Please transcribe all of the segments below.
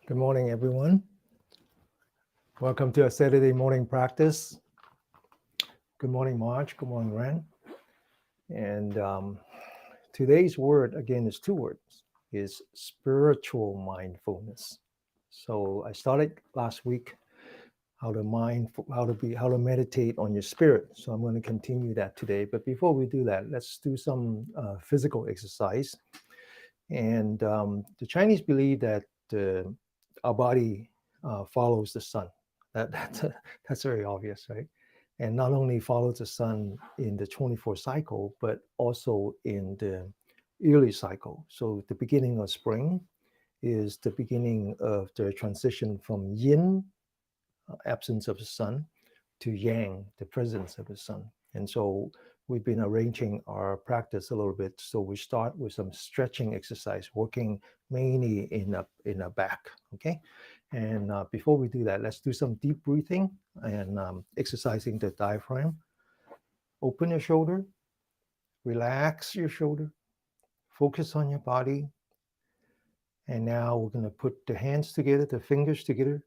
Good morning, everyone. Welcome to a Saturday morning practice. Good morning, Marge. Good morning, Ren. And today's word, again, is two words, is spiritual mindfulness. So I started last week how to meditate on your spirit. So I'm going to continue that today. But before we do that, let's do some physical exercise. And the Chinese believe that our body follows the sun. That's very obvious, right? And not only follows the sun in the 24 cycle, but also in the yearly cycle. So the beginning of spring is the beginning of the transition from yin, absence of the sun, to yang, the presence of the sun. And so we've been arranging our practice a little bit. So we start with some stretching exercise, working mainly in the back. Okay. And before we do that, let's do some deep breathing and exercising the diaphragm. Open your shoulder, relax your shoulder, focus on your body. And now we're going to put the hands together, the fingers together,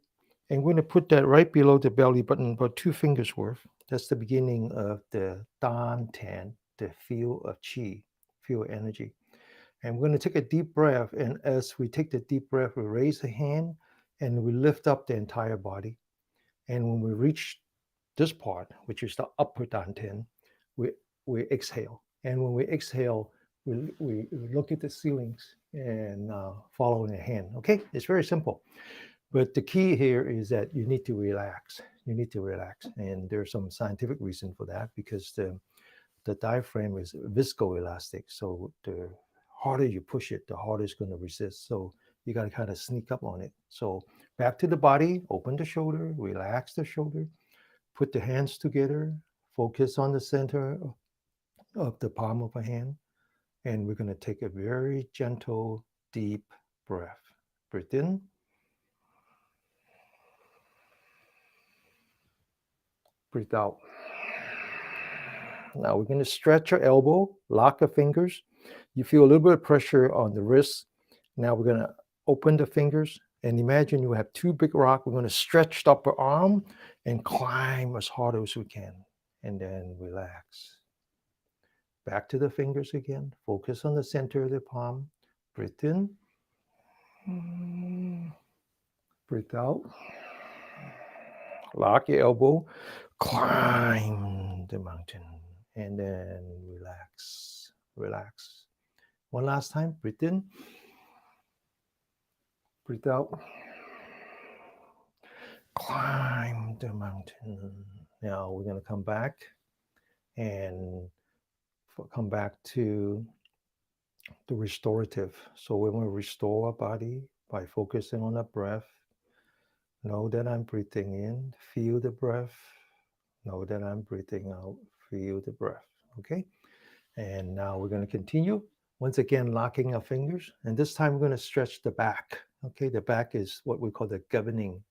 and we're going to put that right below the belly button, about 2 fingers worth. That's the beginning of the Dan Tan, the field of Qi, field of energy. And we're going to take a deep breath. And as we take the deep breath, we raise the hand and we lift up the entire body. And when we reach this part, which is the upper Dan Tan, we exhale. And when we exhale, we look at the ceilings and follow the hand. Okay, it's very simple. But the key here is that you need to relax. You need to relax. And there's some scientific reason for that because the diaphragm is viscoelastic. So the harder you push it, the harder it's going to resist. So you got to kind of sneak up on it. So back to the body, open the shoulder, relax the shoulder, put the hands together, focus on the center of the palm of a hand. And we're going to take a very gentle, deep breath. Breathe in. Breathe out. Now we're going to stretch your elbow, lock the fingers. You feel a little bit of pressure on the wrist. Now we're going to open the fingers and imagine you have 2 big rocks. We're going to stretch the upper arm and climb as hard as we can. And then relax. Back to the fingers again. Focus on the center of the palm. Breathe in. Breathe out. Lock your elbow. Climb the mountain. And then relax. Relax. One last time. Breathe in. Breathe out. Climb the mountain. Now we're going to come back and come back to the restorative. So we're going to restore our body by focusing on the breath. Know that I'm breathing in. Feel the breath. Know that I'm breathing out. Feel the breath. Okay. And now we're going to continue. Once again, locking our fingers. And this time we're going to stretch the back. Okay. The back is what we call the governing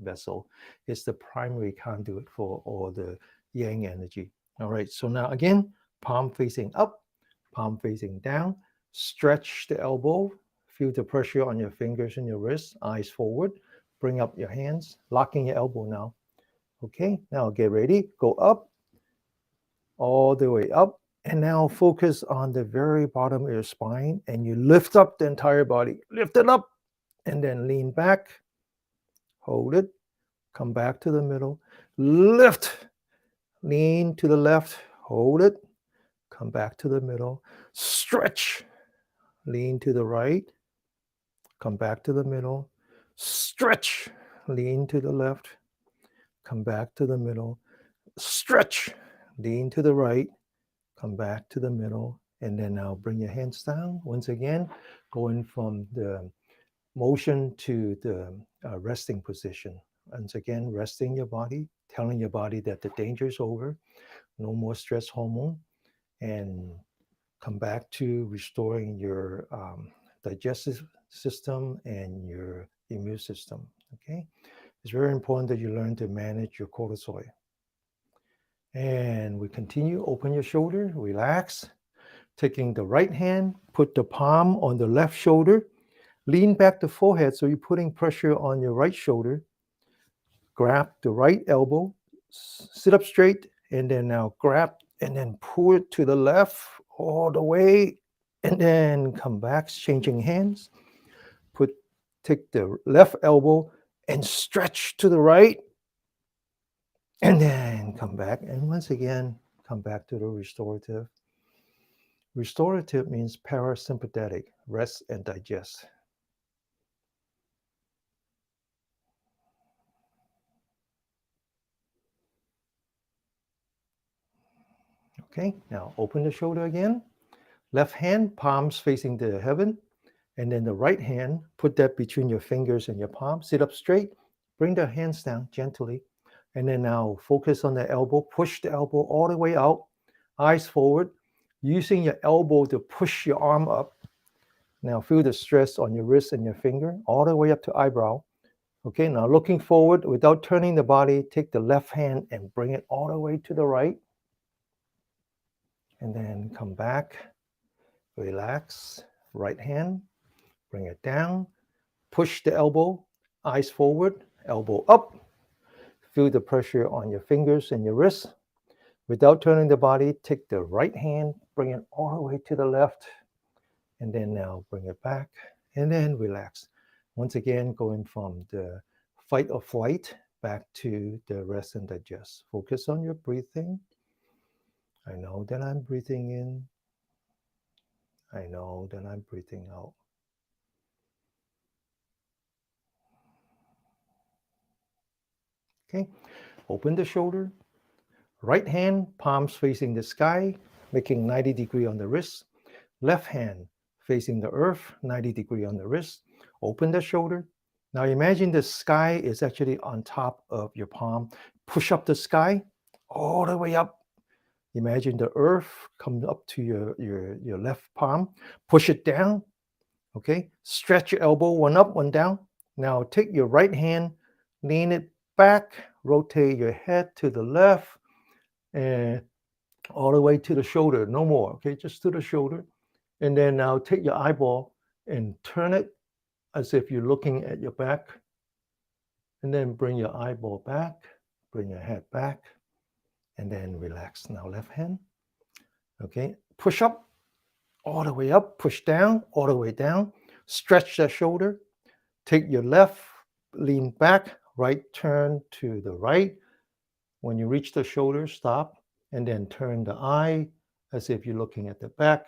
vessel. It's the primary conduit for all the yang energy. All right. So now again, palm facing up, palm facing down. Stretch the elbow. Feel the pressure on your fingers and your wrists. Eyes forward. Bring up your hands. Locking your elbow now. Okay. Now get ready. Go up. All the way up. And now focus on the very bottom of your spine and you lift up the entire body. Lift it up and then lean back. Hold it. Come back to the middle. Lift. Lean to the left. Hold it. Come back to the middle. Stretch. Lean to the right. Come back to the middle. Stretch. Lean to the left. Come back to the middle. Stretch. Lean to the right. Come back to the middle. And then now bring your hands down. Once again, going from the motion to the resting position. Once again, resting your body, telling your body that the danger is over, no more stress hormone, and come back to restoring your digestive system and your immune system. Okay, it's very important that you learn to manage your cortisol. And we continue. Open your shoulder, relax. Taking the right hand, put the palm on the left shoulder. Lean back the forehead so you're putting pressure on your right shoulder. Grab the right elbow, sit up straight, and then now grab and then pull it to the left all the way, and then come back, changing hands. Take the left elbow and stretch to the right, and then come back. And once again, come back to the restorative. Restorative means parasympathetic, rest and digest. Okay, now open the shoulder again. Left hand, palms facing the heaven. And then the right hand, put that between your fingers and your palm. Sit up straight. Bring the hands down gently. And then now focus on the elbow. Push the elbow all the way out. Eyes forward. Using your elbow to push your arm up. Now feel the stress on your wrist and your finger all the way up to eyebrow. Okay, now looking forward without turning the body, take the left hand and bring it all the way to the right. And then come back. Relax. Right hand. Bring it down. Push the elbow, eyes forward, elbow up. Feel the pressure on your fingers and your wrists. Without turning the body, take the right hand, bring it all the way to the left, and then now bring it back, and then relax. Once again, going from the fight or flight back to the rest and digest. Focus on your breathing. I know that I'm breathing in. I know that I'm breathing out. Okay, open the shoulder. Right hand, palms facing the sky, making 90-degree on the wrist. Left hand facing the earth, 90-degree on the wrist. Open the shoulder. Now imagine the sky is actually on top of your palm. Push up the sky all the way up. Imagine the earth comes up to your left palm. Push it down. Okay. Stretch your elbow, one up, one down. Now take your right hand, lean it back, rotate your head to the left, and all the way to the shoulder, no more, okay, just to the shoulder. And then now take your eyeball and turn it as if you're looking at your back. And then bring your eyeball back, bring your head back, and then relax. Now left hand, okay, push up, all the way up, push down, all the way down, stretch that shoulder, take your left, lean back, right turn to the right. When you reach the shoulder, stop, and then turn the eye as if you're looking at the back.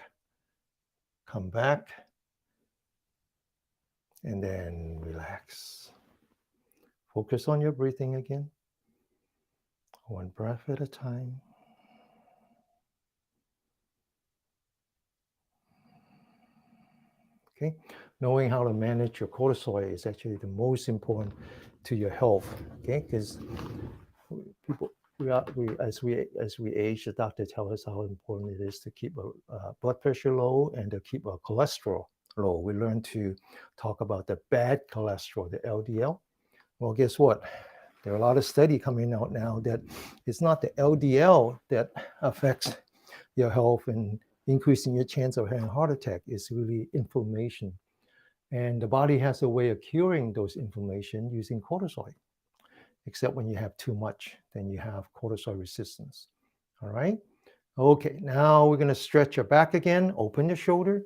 Come back, and then relax. Focus on your breathing again. One breath at a time. Okay, knowing how to manage your cortisol is actually the most important to your health. Okay, because people, as we age, the doctor tells us how important it is to keep a blood pressure low and to keep a cholesterol low. We learn to talk about the bad cholesterol, the LDL. Well, guess what? There are a lot of studies coming out now that it's not the LDL that affects your health and increasing your chance of having a heart attack. It's really inflammation. And the body has a way of curing those inflammation using cortisol. Except when you have too much, then you have cortisol resistance. All right. Okay, now we're going to stretch your back again. Open the shoulder,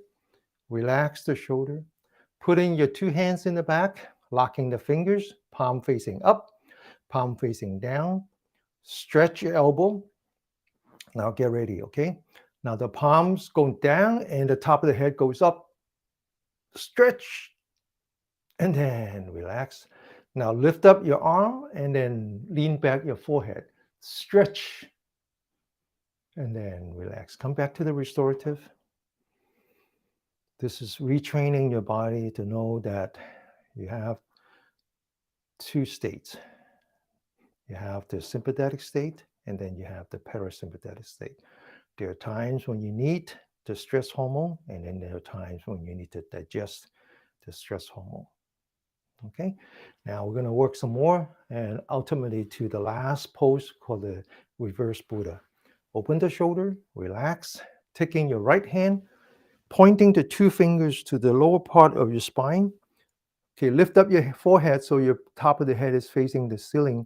relax the shoulder, putting your two hands in the back, locking the fingers, palm facing up, palm facing down. Stretch your elbow. Now get ready, okay? Now the palms go down and the top of the head goes up. Stretch and then relax. Now lift up your arm and then lean back your forehead. Stretch and then relax. Come back to the restorative. This is retraining your body to know that you have two states. You have the sympathetic state and then you have the parasympathetic state. There are times when you need the stress hormone, and then there are times when you need to digest the stress hormone. Okay, now we're going to work some more and ultimately to the last pose called the reverse Buddha. Open the shoulder, relax, taking your right hand, pointing the two fingers to the lower part of your spine. Okay, lift up your forehead so your top of the head is facing the ceiling.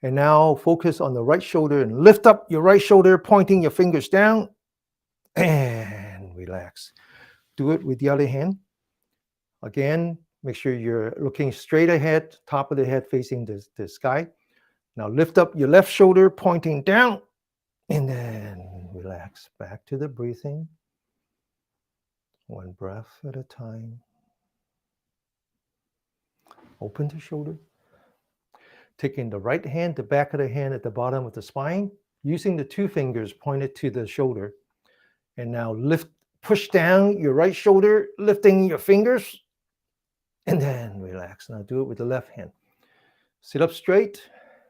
And now focus on the right shoulder and lift up your right shoulder, pointing your fingers down and relax. Do it with the other hand. Again, make sure you're looking straight ahead, top of the head facing the sky. Now lift up your left shoulder, pointing down, and then relax. Back to the breathing. One breath at a time. Open the shoulder. Taking the right hand, the back of the hand at the bottom of the spine, using the two fingers pointed to the shoulder. And now push down your right shoulder, lifting your fingers, and then relax. Now do it with the left hand. Sit up straight,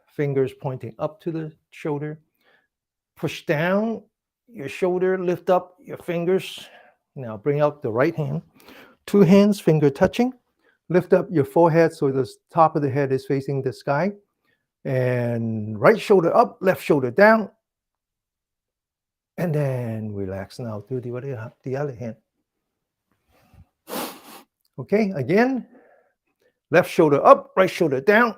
fingers pointing up to the shoulder. Push down your shoulder, lift up your fingers. Now bring out the right hand. Two hands, finger touching. Lift up your forehead so the top of the head is facing the sky. And right shoulder up, left shoulder down. And then relax. Now do the other hand. Okay, again. Left shoulder up, right shoulder down.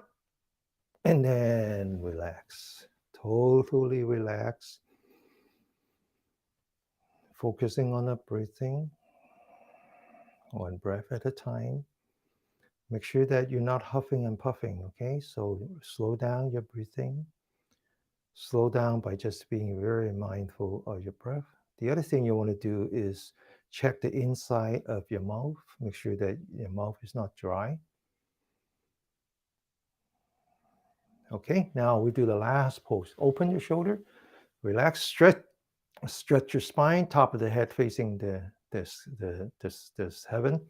And then relax. Totally relax. Focusing on the breathing. One breath at a time. Make sure that you're not huffing and puffing, okay? So slow down your breathing. Slow down by just being very mindful of your breath. The other thing you want to do is check the inside of your mouth. Make sure that your mouth is not dry. Okay, now we do the last pose. Open your shoulder, relax, stretch your spine, top of the head facing this heaven.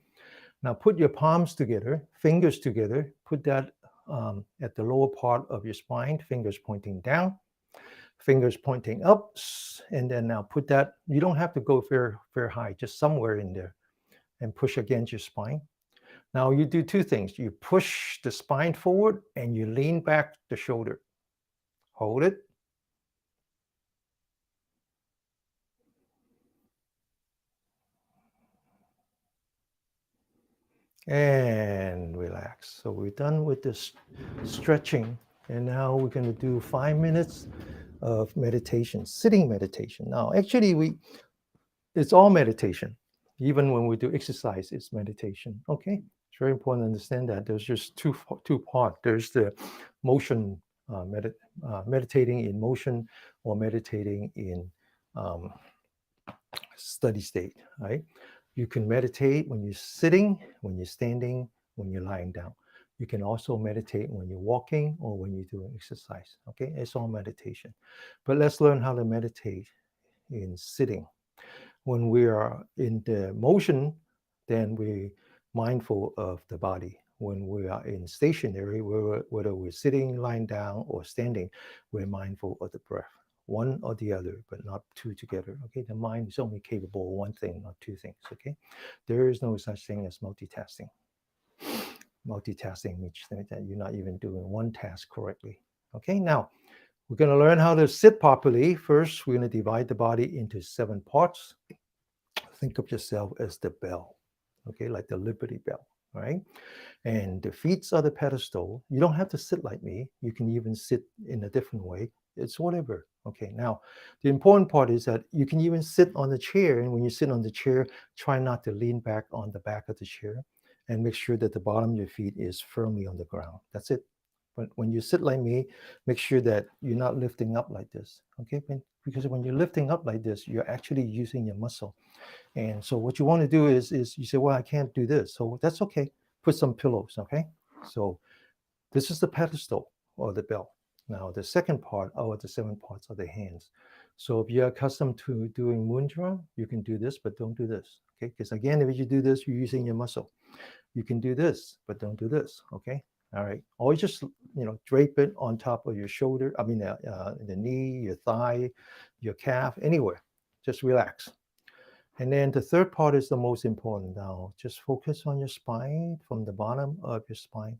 Now put your palms together, fingers together, put that at the lower part of your spine, fingers pointing down, fingers pointing up, and then now put that, you don't have to go very high, just somewhere in there, and push against your spine. Now you do two things. You push the spine forward and you lean back the shoulder. Hold it. And relax. So we're done with this stretching. And now we're going to do 5 minutes of meditation, sitting meditation. Now, actually, it's all meditation. Even when we do exercise, it's meditation. Okay? It's very important to understand that. There's just two parts. There's the motion, meditating in motion, or meditating in steady state, right? You can meditate when you're sitting, when you're standing, when you're lying down. You can also meditate when you're walking or when you're doing exercise. Okay, it's all meditation. But let's learn how to meditate in sitting. When we are in the motion, then we're mindful of the body. When we are in stationary, whether we're sitting, lying down, or standing, we're mindful of the breath. One or the other, but not two together. Okay, the mind is only capable of one thing, not two things. Okay, there is no such thing as multitasking. Multitasking means that you're not even doing one task correctly. Okay, now we're going to learn how to sit properly. First, we're going to divide the body into 7 parts. Think of yourself as the bell, okay, like the Liberty Bell, right? And the feet are the pedestal. You don't have to sit like me. You can even sit in a different way. It's whatever. Okay, now the important part is that you can even sit on the chair. And when you sit on the chair, try not to lean back on the back of the chair and make sure that the bottom of your feet is firmly on the ground. That's it. But when you sit like me, make sure that you're not lifting up like this. Okay, because when you're lifting up like this, you're actually using your muscle. And so what you want to do is you say, well, I can't do this. So that's okay. Put some pillows, okay? So this is the pedestal or the bell. Now the second part or the 7 parts are the hands. So if you're accustomed to doing mudra, you can do this, but don't do this, okay? Because again, if you do this, you're using your muscle. You can do this, but don't do this, okay? All right. Always just, drape it on top of your shoulder. I mean, the knee, your thigh, your calf, anywhere. Just relax. And then the third part is the most important. Now, just focus on your spine from the bottom of your spine.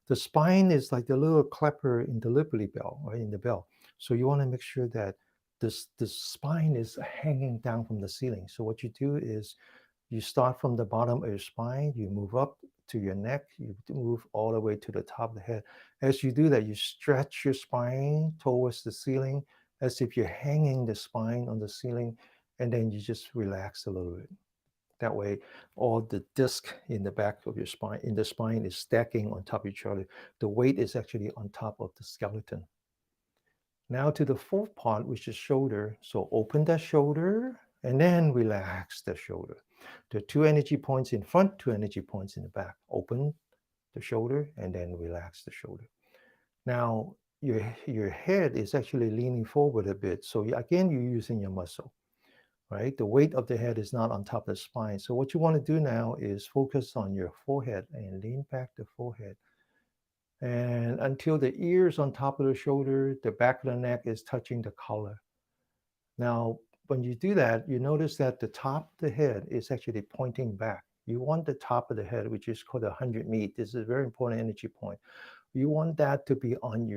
The spine is like the little clapper in the Liberty Bell, or in the bell. So you want to make sure that the spine is hanging down from the ceiling. So what you do is you start from the bottom of your spine, you move up to your neck. You move all the way to the top of the head. As you do that, you stretch your spine towards the ceiling as if you're hanging the spine on the ceiling, and then you just relax a little bit. That way, all the disc in the back of your spine, in the spine, is stacking on top of each other. The weight is actually on top of the skeleton. Now to the fourth part, which is shoulder. So open that shoulder and then relax the shoulder. There are two energy points in front, two energy points in the back. Open the shoulder and then relax the shoulder. Now your head is actually leaning forward a bit. So again, you're using your muscle, right? The weight of the head is not on top of the spine. So what you want to do now is focus on your forehead and lean back the forehead. And until the ears on top of the shoulder, the back of the neck is touching the collar. Now, when you do that, you notice that the top of the head is actually pointing back. You want the top of the head, which is called 100 meat. This is a very important energy point. You want that to be on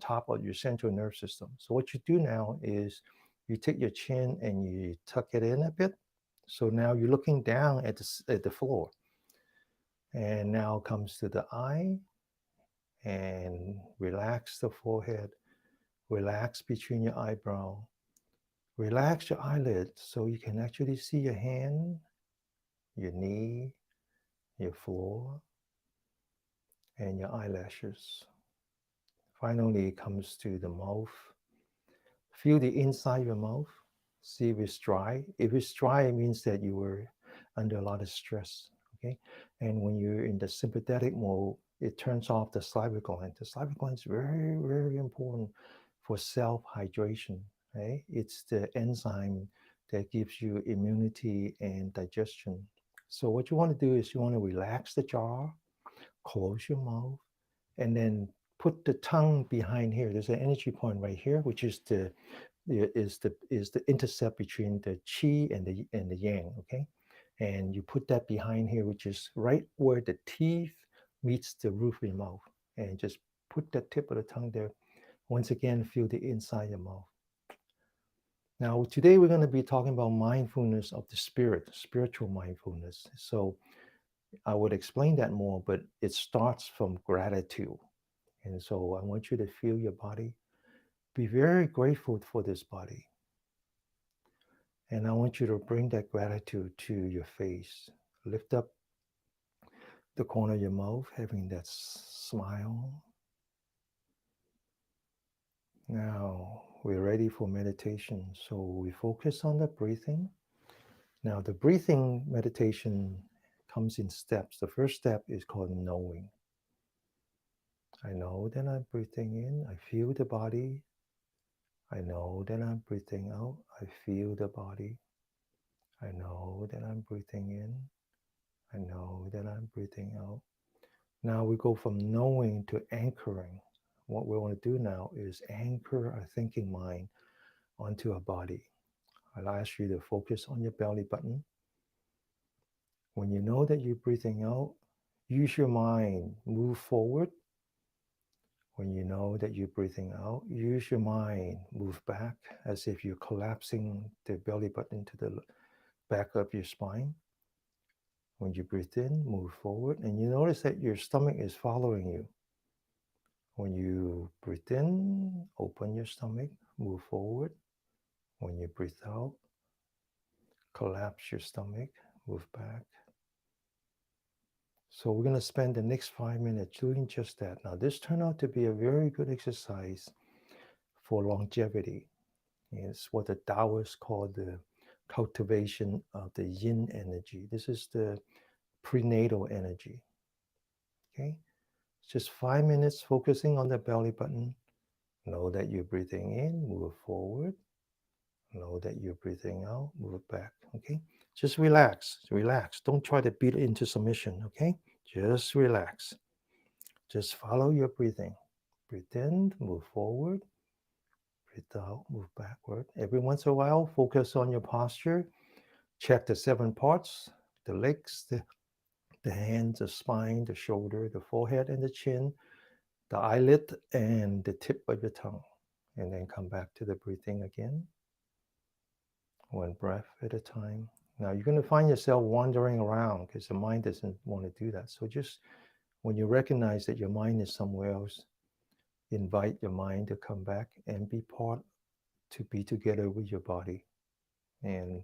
top of your central nerve system. So what you do now is you take your chin and you tuck it in a bit. So now you're looking down at the floor. And now comes to the eye, and relax the forehead, relax between your eyebrow, relax your eyelid so you can actually see your hand, your knee, your floor, and your eyelashes. Finally, it comes to the mouth. Feel the inside of your mouth. See if it's dry. If it's dry, it means that you were under a lot of stress. Okay. And when you're in the sympathetic mode, it turns off the salivary gland. The salivary gland is very, very important for self-hydration. Right? It's the enzyme that gives you immunity and digestion. So what you want to do is you want to relax the jaw, close your mouth, and then put the tongue behind here. There's an energy point right here, which is the intercept between the qi and the yang. Okay, and you put that behind here, which is right where the teeth meets the roof of your mouth, and just put the tip of the tongue there. Once again, feel the inside of your mouth. Now, today we're going to be talking about mindfulness of the spirit, spiritual mindfulness. So I would explain that more, but it starts from gratitude. And so I want you to feel your body. Be very grateful for this body. And I want you to bring that gratitude to your face. Lift up the corner of your mouth, having that smile. Now we're ready for meditation. So we focus on the breathing. Now the breathing meditation comes in steps. The first step is called knowing. I know that I'm breathing in. I feel the body. I know that I'm breathing out. I feel the body. I know that I'm breathing in. I know that I'm breathing out. Now we go from knowing to anchoring. What we want to do now is anchor our thinking mind onto our body. I'll ask you to focus on your belly button. When you know that you're breathing out, use your mind, move forward. When you know that you're breathing out, use your mind, move back as if you're collapsing the belly button to the back of your spine. When you breathe in, move forward, and you notice that your stomach is following you. When you breathe in, open your stomach, move forward. When you breathe out, collapse your stomach, move back. So we're going to spend the next 5 minutes doing just that. Now, this turned out to be a very good exercise for longevity. It's what the Taoists call the cultivation of the yin energy. This is the prenatal energy. Okay? It's just 5 minutes focusing on the belly button. Know that you're breathing in, move forward. Know that you're breathing out, move back. Okay? Just relax, relax. Don't try to beat it into submission. Okay? Just relax. Just follow your breathing. Breathe in, move forward. Breathe out, move backward. Every once in a while, focus on your posture. Check the 7 parts, the legs, the hands, the spine, the shoulder, the forehead, and the chin, the eyelid, and the tip of your tongue. And then come back to the breathing again. One breath at a time, Now you're going to find yourself wandering around because the mind doesn't want to do that. So just when you recognize that your mind is somewhere else, invite your mind to come back and be part to be together with your body. And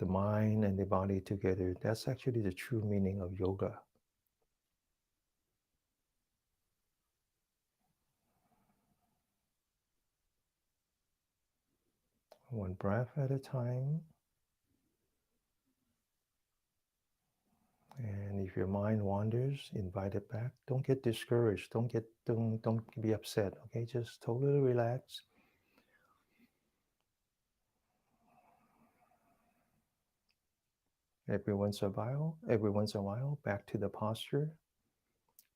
the mind and the body together, that's actually the true meaning of yoga. One breath at a time. And if your mind wanders, invite it back. Don't get discouraged. Don't be upset. Okay, just totally relax. Every once in a while, back to the posture,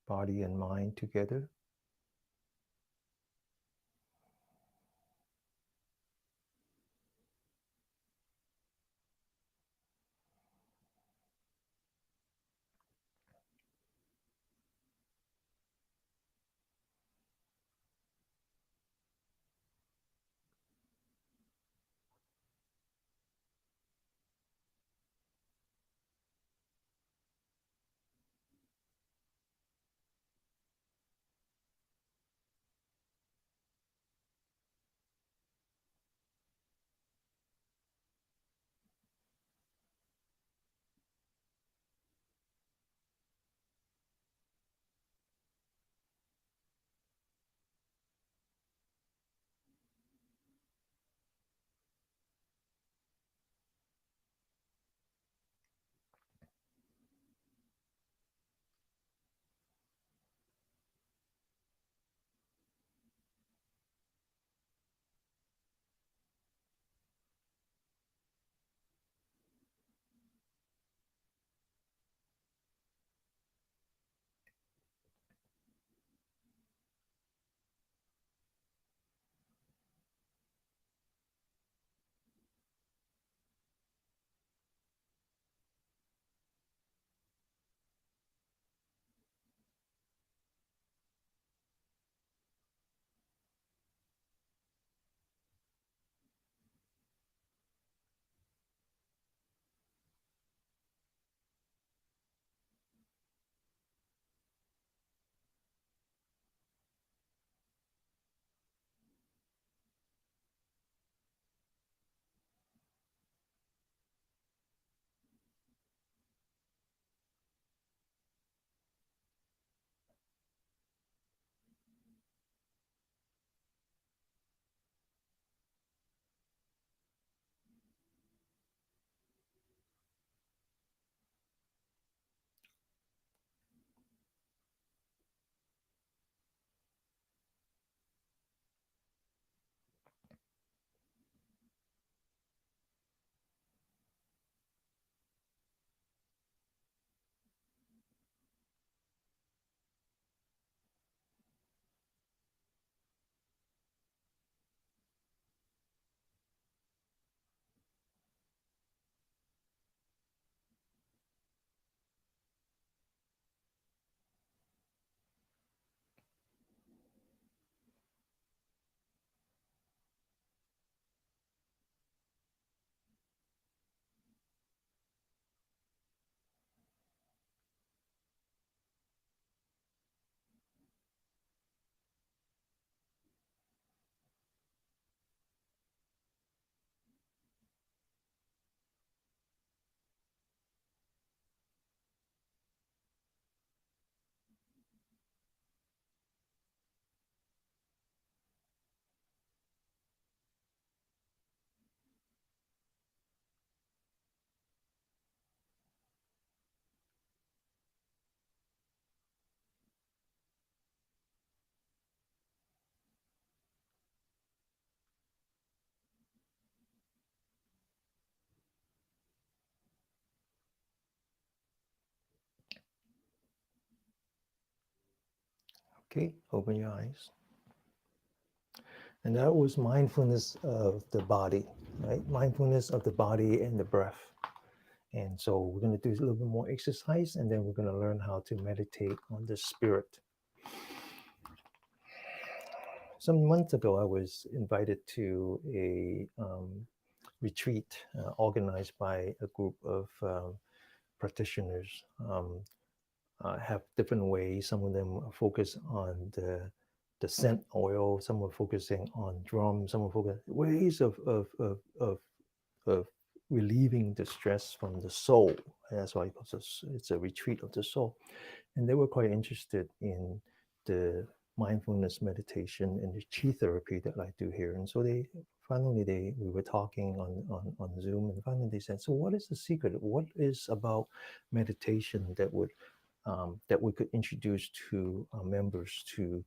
body and mind together. Okay, open your eyes. And that was mindfulness of the body, right? Mindfulness of the body and the breath. And so we're going to do a little bit more exercise, and then we're going to learn how to meditate on the spirit. Some months ago, I was invited to a retreat organized by a group of practitioners. Have different ways. Some of them focus on the scent oil. Some are focusing on drums. Some are focusing ways of relieving the stress from the soul. And that's why it's a retreat of the soul. And they were quite interested in the mindfulness meditation and the chi therapy that I do here. And so we were talking on Zoom, and finally they said, so what is the secret? What is about meditation that we could introduce to our members to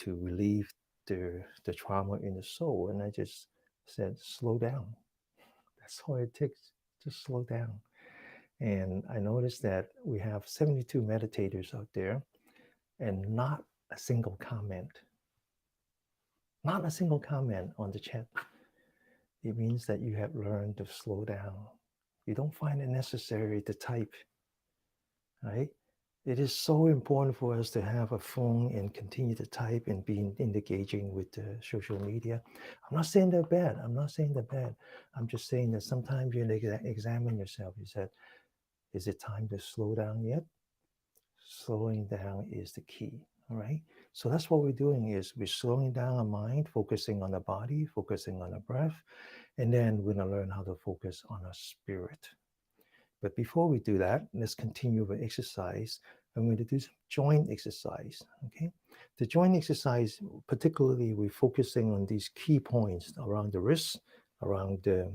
relieve the trauma in the soul? And I just said, slow down. That's all it takes. Just slow down. And I noticed that we have 72 meditators out there, and not a single comment. Not a single comment on the chat. It means that you have learned to slow down. You don't find it necessary to type, right? It is so important for us to have a phone and continue to type and be engaging with the social media. I'm not saying they're bad. I'm not saying they're bad. I'm just saying that sometimes you examine yourself. You said, is it time to slow down yet? Slowing down is the key. All right. So that's what we're doing is we're slowing down our mind, focusing on the body, focusing on the breath, and then we're going to learn how to focus on our spirit. But before we do that, let's continue with exercise. I'm going to do some joint exercise. Okay. The joint exercise, particularly, we're focusing on these key points around the wrist, around the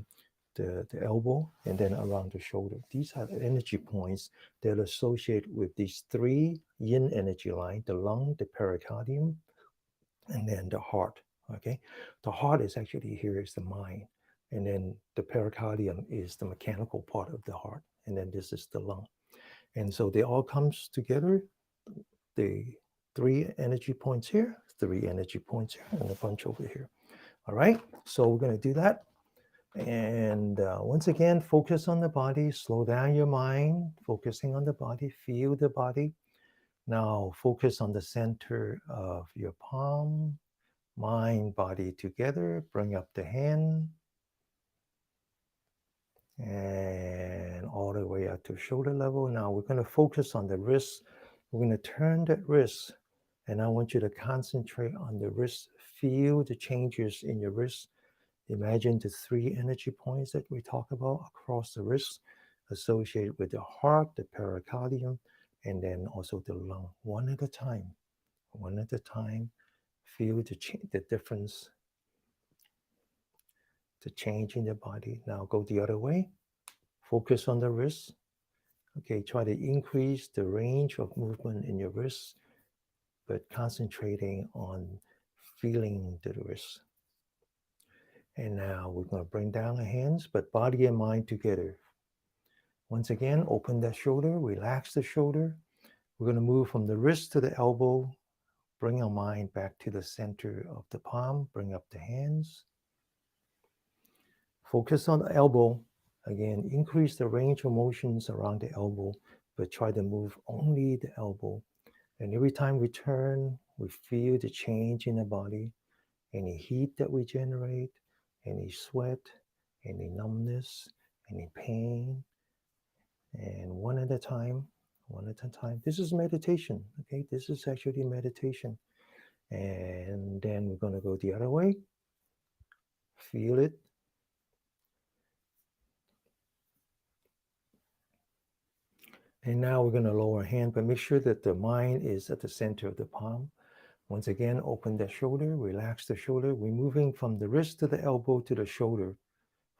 elbow, and then around the shoulder. These are the energy points that are associated with these three yin energy lines: the lung, the pericardium, and then the heart. Okay, the heart is actually here is the mind, and then the pericardium is the mechanical part of the heart, and then this is the lung. And so they all comes together. The three energy points here, three energy points here, and a bunch over here. All right, so we're going to do that. And once again, focus on the body, slow down your mind, focusing on the body, feel the body. Now focus on the center of your palm, mind, body together. Bring up the hand and all the way up to shoulder level. Now we're going to focus on the wrist. We're going to turn that wrist, and I want you to concentrate on the wrist. Feel the changes in your wrist. Imagine the three energy points that we talk about across the wrist, associated with the heart, the pericardium, and then also the lung. One at a time. One at a time. Feel the difference, the change in the body. Now go the other way. Focus on the wrist. Okay, try to increase the range of movement in your wrist, but concentrating on feeling the wrist. And now we're going to bring down the hands, but body and mind together. Once again, open that shoulder, relax the shoulder. We're going to move from the wrist to the elbow, bring our mind back to the center of the palm, bring up the hands. Focus on the elbow. Again, increase the range of motions around the elbow, but try to move only the elbow. And every time we turn, we feel the change in the body, any heat that we generate, any sweat, any numbness, any pain. And one at a time, one at a time. This is meditation, okay? This is actually meditation. And then we're going to go the other way. Feel it. And now we're going to lower our hand, but make sure that the mind is at the center of the palm. Once again, open the shoulder, relax the shoulder. We're moving from the wrist to the elbow to the shoulder.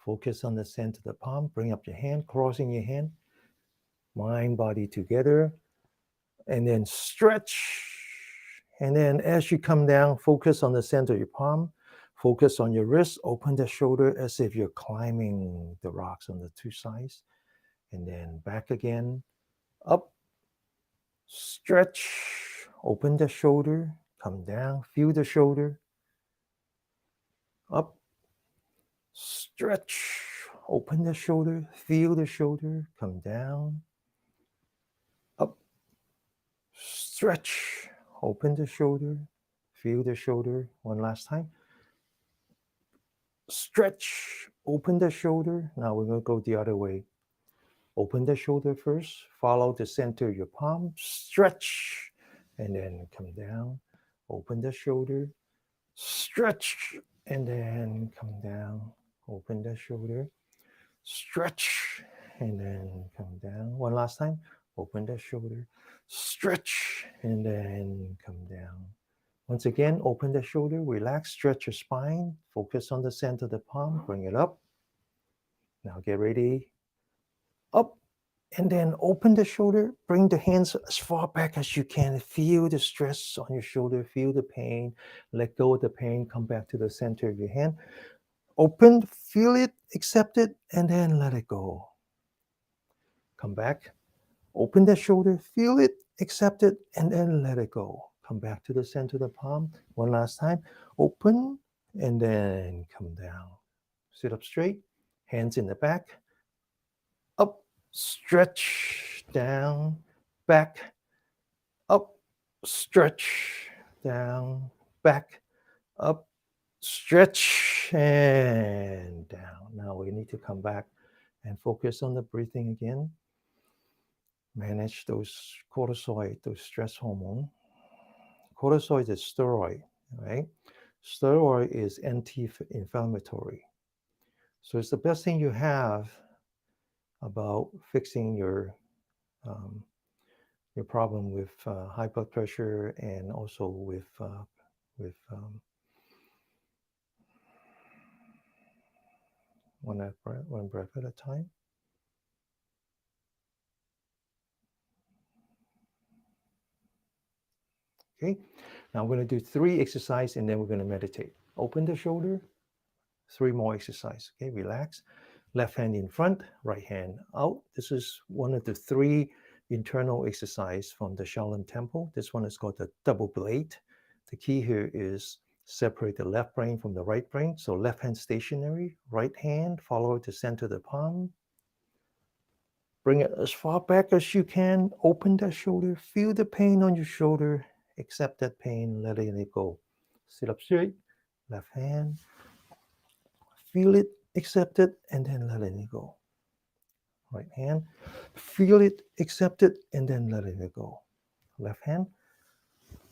Focus on the center of the palm. Bring up your hand, crossing your hand. Mind, body together. And then stretch. And then as you come down, focus on the center of your palm. Focus on your wrist. Open the shoulder as if you're climbing the rocks on the two sides. And then back again. Up. Stretch. Open the shoulder. Come down. Feel the shoulder. Up. Stretch. Open the shoulder. Feel the shoulder. Come down. Up. Stretch. Open the shoulder. Feel the shoulder. One last time. Stretch. open the shoulder. Now we're going to go the other way. Open the shoulder first, follow the center of your palm, stretch, and then come down. Open the shoulder, stretch, and then come down. Open the shoulder, stretch, and then come down. One last time. Open the shoulder, stretch, and then come down. Once again, open the shoulder, relax, stretch your spine, focus on the center of the palm, bring it up. Now get ready, up, and then open the shoulder, bring the hands as far back as you can. Feel the stress on your shoulder, feel the pain, let go of the pain, come back to the center of your hand. Open, feel it, accept it, and then let it go. Come back, open the shoulder, feel it, accept it, and then let it go. Come back to the center of the palm. One last time. Open, and then come down. Sit up straight, hands in the back, up, stretch, down, back, up, stretch, down, back, up, stretch, and down. Now we need to come back and focus on the breathing again. Manage those cortisol, those stress hormone. Cortisol is a steroid, right? Steroid is anti-inflammatory. So it's the best thing you have about fixing your problem with high blood pressure and also with one breath at a time. Okay, now I'm going to do 3 exercises and then we're going to meditate. Open the shoulder, 3 more exercises. Okay, relax. Left hand in front, right hand out. This is one of the 3 internal exercises from the Shaolin Temple. This one is called the double blade. The key here is separate the left brain from the right brain. So left hand stationary, right hand follow the center of the palm. Bring it as far back as you can. Open that shoulder. Feel the pain on your shoulder. Accept that pain, letting it go. Sit up straight, left hand. Feel it, accept it, and then letting it go. Right hand. Feel it, accept it, and then letting it go. Left hand.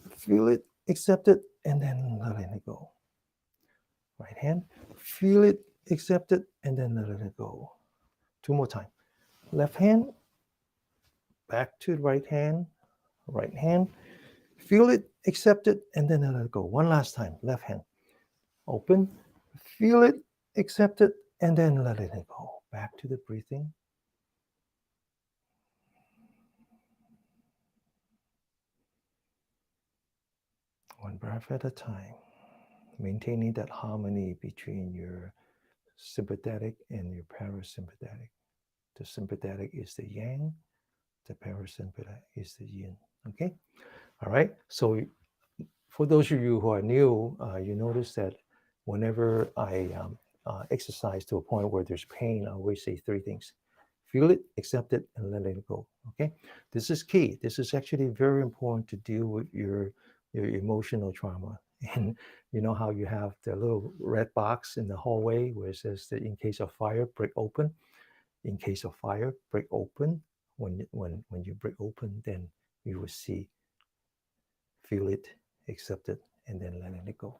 Feel it, accept it, and then letting it go. Right hand. Feel it, accept it, and then letting it go. 2 more times. Left hand. Back to the right hand. Right hand. Feel it, accept it, and then let it go. One last time. Left hand. Open. Feel it, accept it, and then let it go. Back to the breathing. One breath at a time. Maintaining that harmony between your sympathetic and your parasympathetic. The sympathetic is the yang, the parasympathetic is the yin. Okay? All right. So for those of you who are new, you notice that whenever I exercise to a point where there's pain, I always say 3 things. Feel it, accept it, and let it go. Okay? This is key. This is actually very important to deal with your emotional trauma. And you know how you have the little red box in the hallway where it says that in case of fire, break open. In case of fire, break open. When you break open, then you will see, feel it, accept it, and then letting it go.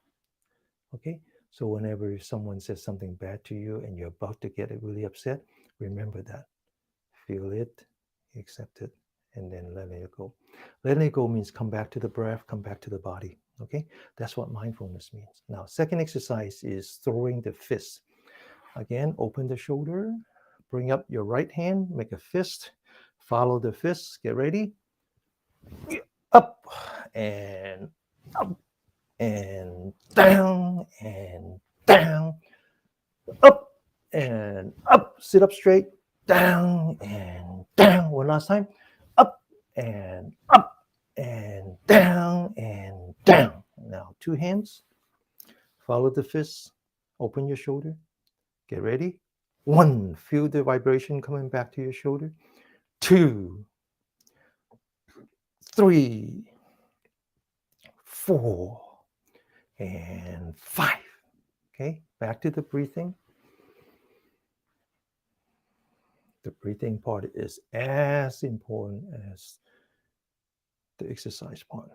Okay? So whenever someone says something bad to you and you're about to get really upset, remember that. Feel it, accept it, and then letting it go. Letting it go means come back to the breath, come back to the body. Okay? That's what mindfulness means. Now, second exercise is throwing the fist. Again, open the shoulder, bring up your right hand, make a fist, follow the fist, get ready. Up and up and down, up and up. Sit up straight, down and down. One last time. Up and up and down and down. Now, 2 hands. Follow the fist. Open your shoulder. Get ready. 1. Feel the vibration coming back to your shoulder. 2, 3, 4, and 5. Okay, back to the breathing. The breathing part is as important as the exercise part.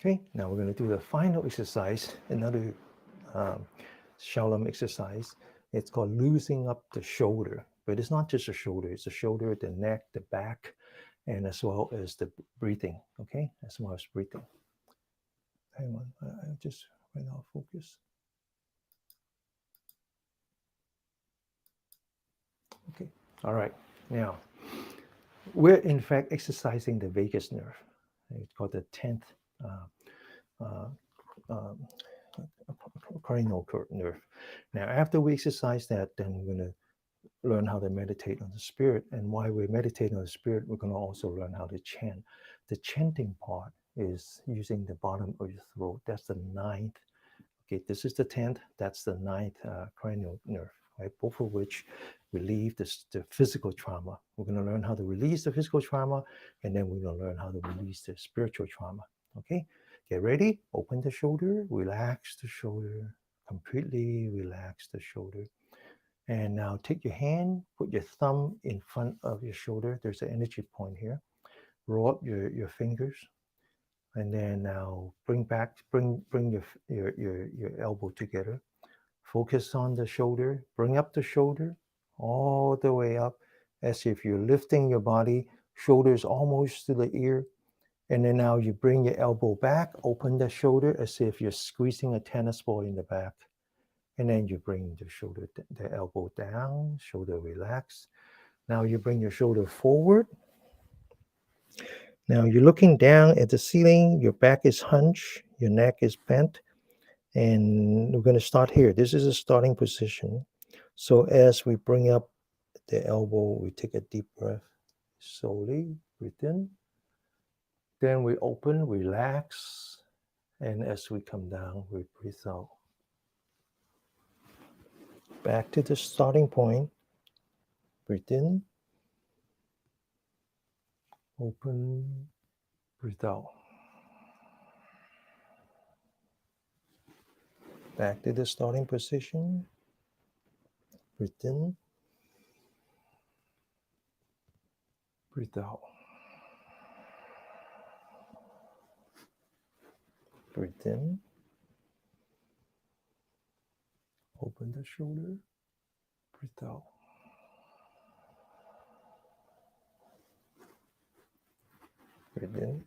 Okay, now we're going to do the final exercise, another um, Shalom exercise. It's called loosening up the shoulder, but it's not just the shoulder, it's the shoulder, the neck, the back, and as well as the breathing, okay, as well as breathing. Hang on, I just went off focus. Okay, all right, now we're in fact exercising the vagus nerve. It's called the 10th uh, um, cranial nerve. Now, after we exercise that, then we're going to learn how to meditate on the spirit. And while we're meditating on the spirit, we're going to also learn how to chant. The chanting part is using the bottom of your throat. That's the ninth. Okay, this is the 10th. That's the ninth cranial nerve, right? Both of which relieve the physical trauma. We're going to learn how to release the physical trauma, and then we're going to learn how to release the spiritual trauma. Okay, get ready. Open the shoulder, relax the shoulder, completely relax the shoulder. And now take your hand, put your thumb in front of your shoulder. There's an energy point here. Roll up your fingers. And then now bring your elbow together. Focus on the shoulder. Bring up the shoulder all the way up as if you're lifting your body, shoulders almost to the ear. And then now you bring your elbow back, open the shoulder as if you're squeezing a tennis ball in the back. And then you bring the elbow down, shoulder relax. Now you bring your shoulder forward. Now you're looking down at the ceiling, your back is hunched, your neck is bent, and we're going to start here. This is a starting position. So as we bring up the elbow, we take a deep breath, slowly breathe in. Then we open, relax, and as we come down, we breathe out. Back to the starting point. Breathe in, open, breathe out. Back to the starting position. Breathe in, breathe out. Breathe in, open the shoulder, breathe out. Breathe in,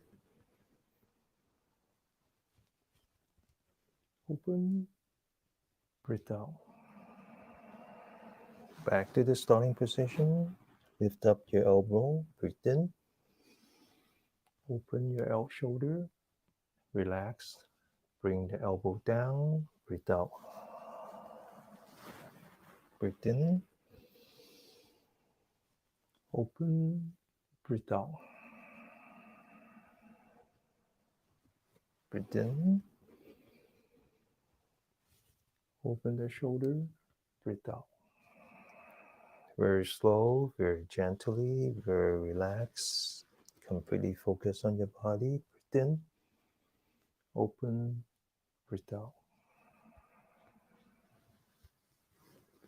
open, breathe out. Back to the starting position. Lift up your elbow, breathe in. Open your shoulder, relax. Bring the elbow down, breathe out. Breathe in, open, breathe out. Breathe in, open the shoulder, breathe out. Very slow, very gently, very relaxed. Completely focus on your body. Breathe in, open, breathe out.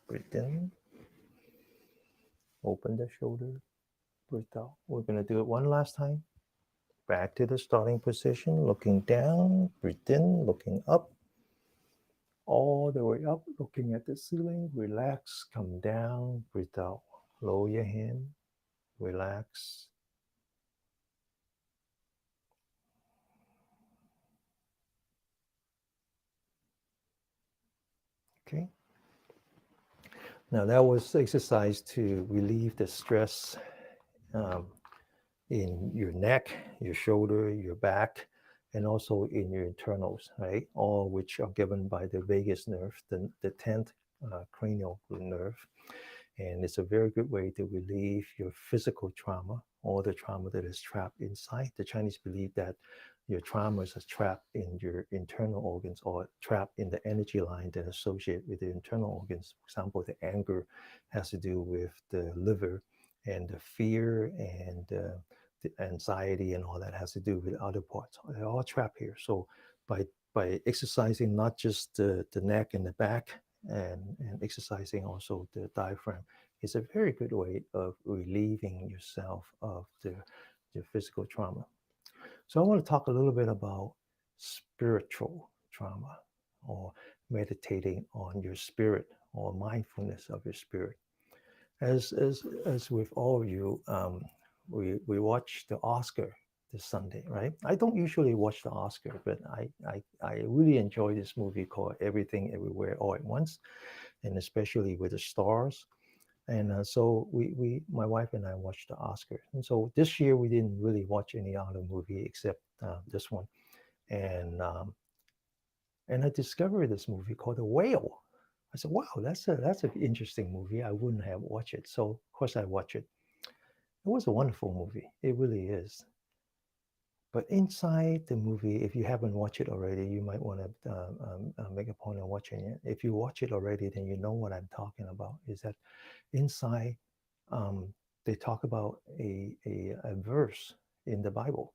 Breathe in, open the shoulder, breathe out. We're going to do it one last time. Back to the starting position, looking down, breathe in, looking up, all the way up, looking at the ceiling. Relax, come down, breathe out. Lower your hand, relax. Okay. Now that was exercise to relieve the stress in your neck, your shoulder, your back, and also in your internals, right? All which are given by the vagus nerve, the 10th cranial nerve. And it's a very good way to relieve your physical trauma, all the trauma that is trapped inside. The Chinese believe that your traumas are trapped in your internal organs or trapped in the energy line that associate with the internal organs. For example, the anger has to do with the liver, and the fear and the anxiety and all that has to do with other parts. They're all trapped here. So by exercising not just the neck and the back, and exercising also the diaphragm, is a very good way of relieving yourself of the physical trauma. So I want to talk a little bit about spiritual trauma, or meditating on your spirit, or mindfulness of your spirit. As with all of you, we watched the Oscar this Sunday, right? I don't usually watch the Oscar, but I really enjoy this movie called Everything Everywhere All at Once, and especially with the stars. And so my wife and I watched the Oscar. And so this year we didn't really watch any other movie except this one. And and I discovered this movie called The Whale. I said, wow, that's an interesting movie. I wouldn't have watched it. So of course I watched it. It was a wonderful movie. It really is. But inside the movie, if you haven't watched it already, you might want to make a point of watching it. If you watch it already, then you know what I'm talking about. Is that inside, um, they talk about a verse in the Bible,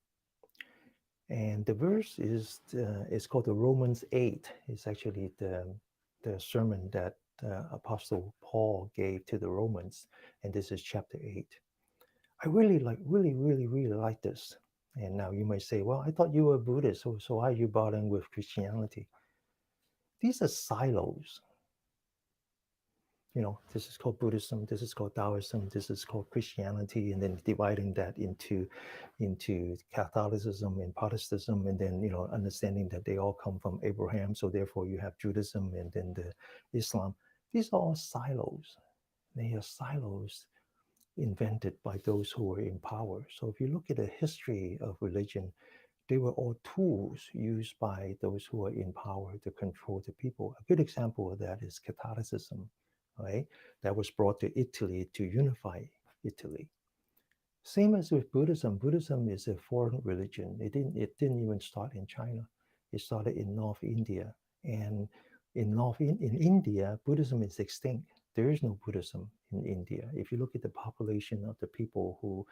and the verse is called the Romans 8. It's actually the sermon that Apostle Paul gave to the Romans, and this is chapter 8. I really like this. And now you might say, well, I thought you were Buddhist, so why are you bothering with Christianity? These are silos. You know, this is called Buddhism, this is called Taoism, this is called Christianity, and then dividing that into Catholicism and Protestantism, and then understanding that they all come from Abraham. So therefore, you have Judaism and then the Islam. These are all silos. They are silos invented by those who were in power. So if you look at the history of religion, they were all tools used by those who are in power to control the people. A good example of that is Catholicism, right? That was brought to Italy to unify Italy. Same as with Buddhism. Buddhism is a foreign religion. It didn't even start in China. It started in North India. And in India, Buddhism is extinct. There is no Buddhism in India. If you look at the population of the people who,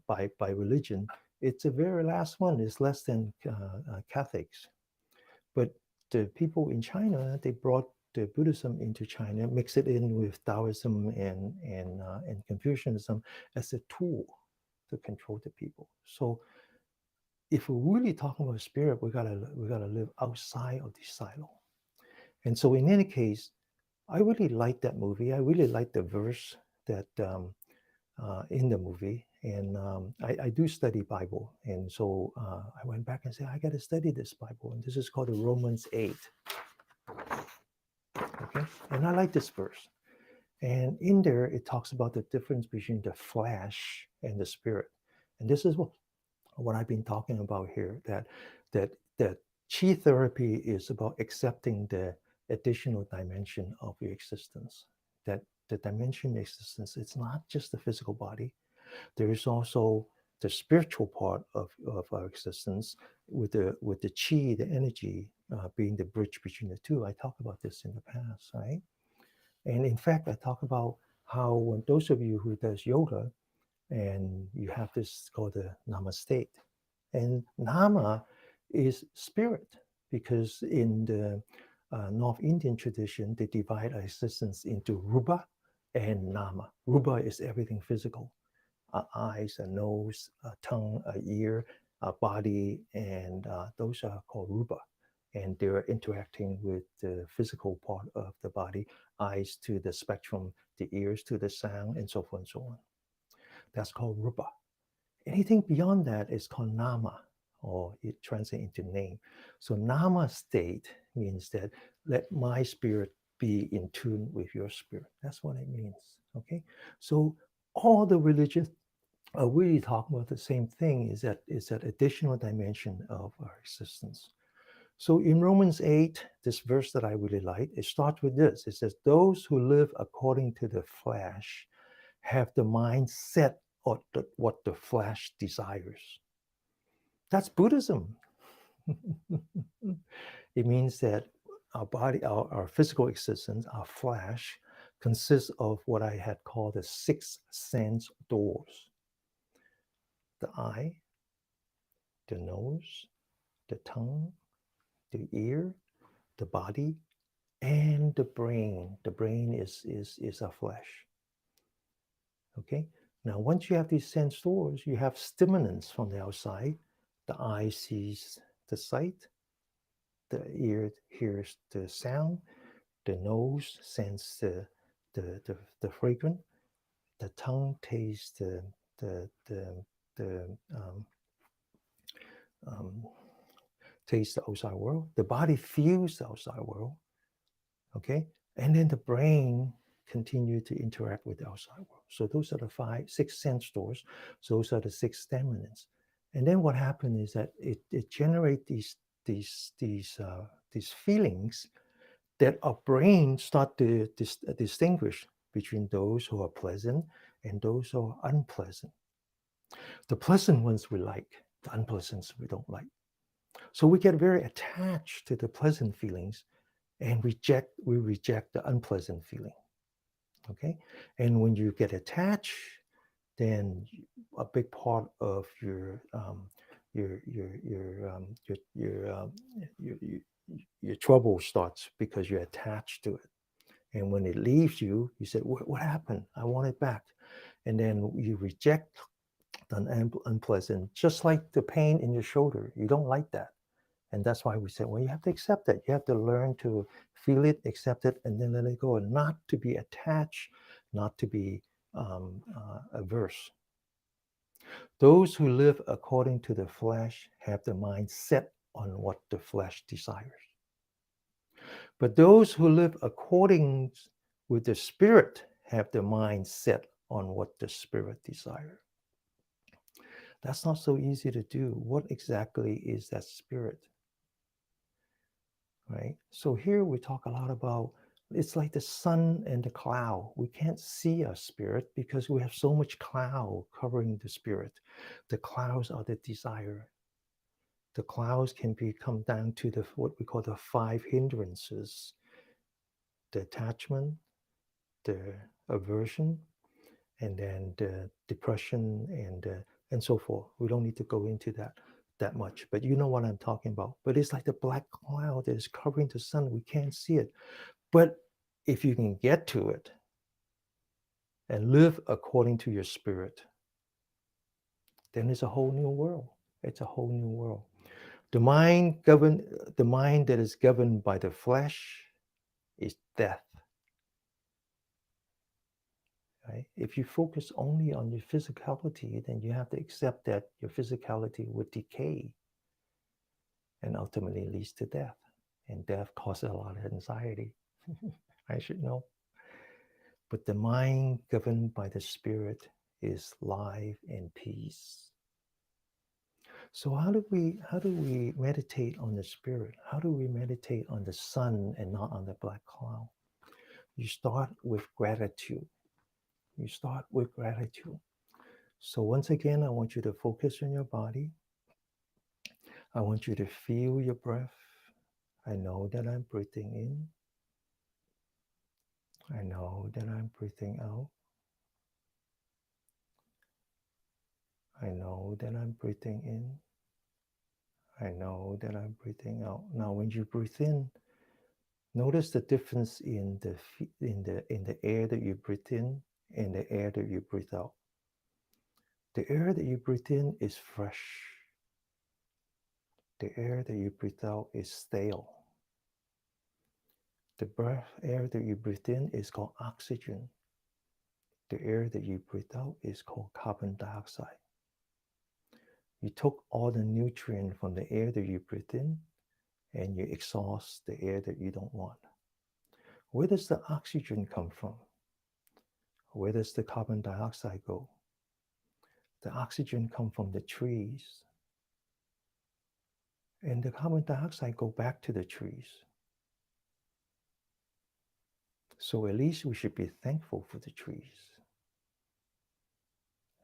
by religion, it's the very last one. It's less than Catholics. But the people in China, they brought the Buddhism into China, mix it in with Taoism and Confucianism as a tool to control the people. So if we're really talking about spirit, we gotta live outside of the silo. And so in any case, I really like that movie. I really like the verse that in the movie, and I do study Bible, and so I went back and said I got to study this Bible, and this is called the Romans 8. Okay, and I like this verse. And in there, it talks about the difference between the flesh and the spirit. And this is what I've been talking about here, that chi therapy is about accepting the additional dimension of your existence. That the dimension of existence, it's not just the physical body. There is also the spiritual part of our existence with the chi, the energy, being the bridge between the two. I talked about this in the past, right? And in fact, I talk about how when those of you who does yoga, and you have this called the namaste, and nama is spirit, because in the North Indian tradition, they divide our existence into rupa and nama. Rupa is everything physical, eyes, a nose, a tongue, a ear, a body, and those are called rupa. And they're interacting with the physical part of the body, eyes to the spectrum, the ears to the sound, and so forth and so on. That's called rupa. Anything beyond that is called nama, or it translates into name. So nama state means that let my spirit be in tune with your spirit. That's what it means. Okay. So all the religions are really talking about the same thing, is that additional dimension of our existence. So in Romans 8, this verse that I really like, it starts with this. It says, those who live according to the flesh have the mind set on what the flesh desires. That's Buddhism. It means that our body, our physical existence, our flesh, consists of what I had called the six sense doors: the eye, the nose, the tongue, the ear, the body, and the brain. The brain is our flesh. Okay. Now, once you have these sense doors, you have stimulants from the outside. The eye sees the sight, the ear hears the sound, the nose senses the fragrance, the tongue tastes the, the, the um, tastes the outside world, the body feels the outside world, okay? And then the brain continue to interact with the outside world. So those are the six sense doors. So those are the six stimulants. And then what happens is that it generates these feelings that our brain start to distinguish between those who are pleasant and those who are unpleasant. The pleasant ones we like, the unpleasant ones we don't like. So we get very attached to the pleasant feelings and we reject the unpleasant feeling. Okay. And when you get attached, then a big part of your trouble starts because you're attached to it. And when it leaves you, you say, what happened? I want it back. And then you reject the unpleasant, just like the pain in your shoulder. You don't like that. And that's why we say, well, you have to accept it. You have to learn to feel it, accept it, and then let it go, and not to be attached, not to be averse. Those who live according to the flesh have the mind set on what the flesh desires. But those who live according with the spirit have the mind set on what the spirit desires. That's not so easy to do. What exactly is that spirit? Right? So here we talk a lot about, it's like the sun and the cloud. We can't see our spirit because we have so much cloud covering the spirit. The clouds are the desire. The clouds can come down to what we call the five hindrances: the attachment, the aversion, and then the depression, and so forth. We don't need to go into that much, but you know what I'm talking about. But it's like the black cloud that is covering the sun. We can't see it. But if you can get to it and live according to your spirit, then it's a whole new world. It's a whole new world. The mind that is governed by the flesh is death. Right? If you focus only on your physicality, then you have to accept that your physicality would decay and ultimately leads to death. And death causes a lot of anxiety. I should know. But the mind governed by the spirit is life and peace. So how do we meditate on the spirit? How do we meditate on the sun and not on the black cloud? You start with gratitude. You start with gratitude. So once again, I want you to focus on your body. I want you to feel your breath. I know that I'm breathing in. I know that I'm breathing out. I know that I'm breathing in. I know that I'm breathing out. Now, when you breathe in, notice the difference in the air that you breathe in and the air that you breathe out. The air that you breathe in is fresh. The air that you breathe out is stale. The air that you breathe in is called oxygen. The air that you breathe out is called carbon dioxide. You took all the nutrient from the air that you breathe in and you exhaust the air that you don't want. Where does the oxygen come from? Where does the carbon dioxide go? The oxygen comes from the trees. And the carbon dioxide go back to the trees. So at least we should be thankful for the trees.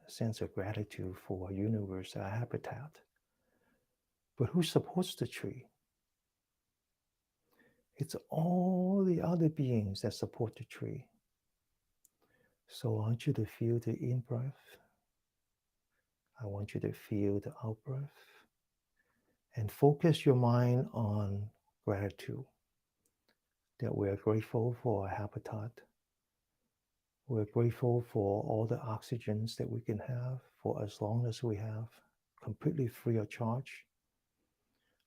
A sense of gratitude for our universe, our habitat. But who supports the tree? It's all the other beings that support the tree. So I want you to feel the in breath. I want you to feel the out breath. And focus your mind on gratitude. That we are grateful for our habitat. We're grateful for all the oxygens that we can have for as long as we have, completely free of charge.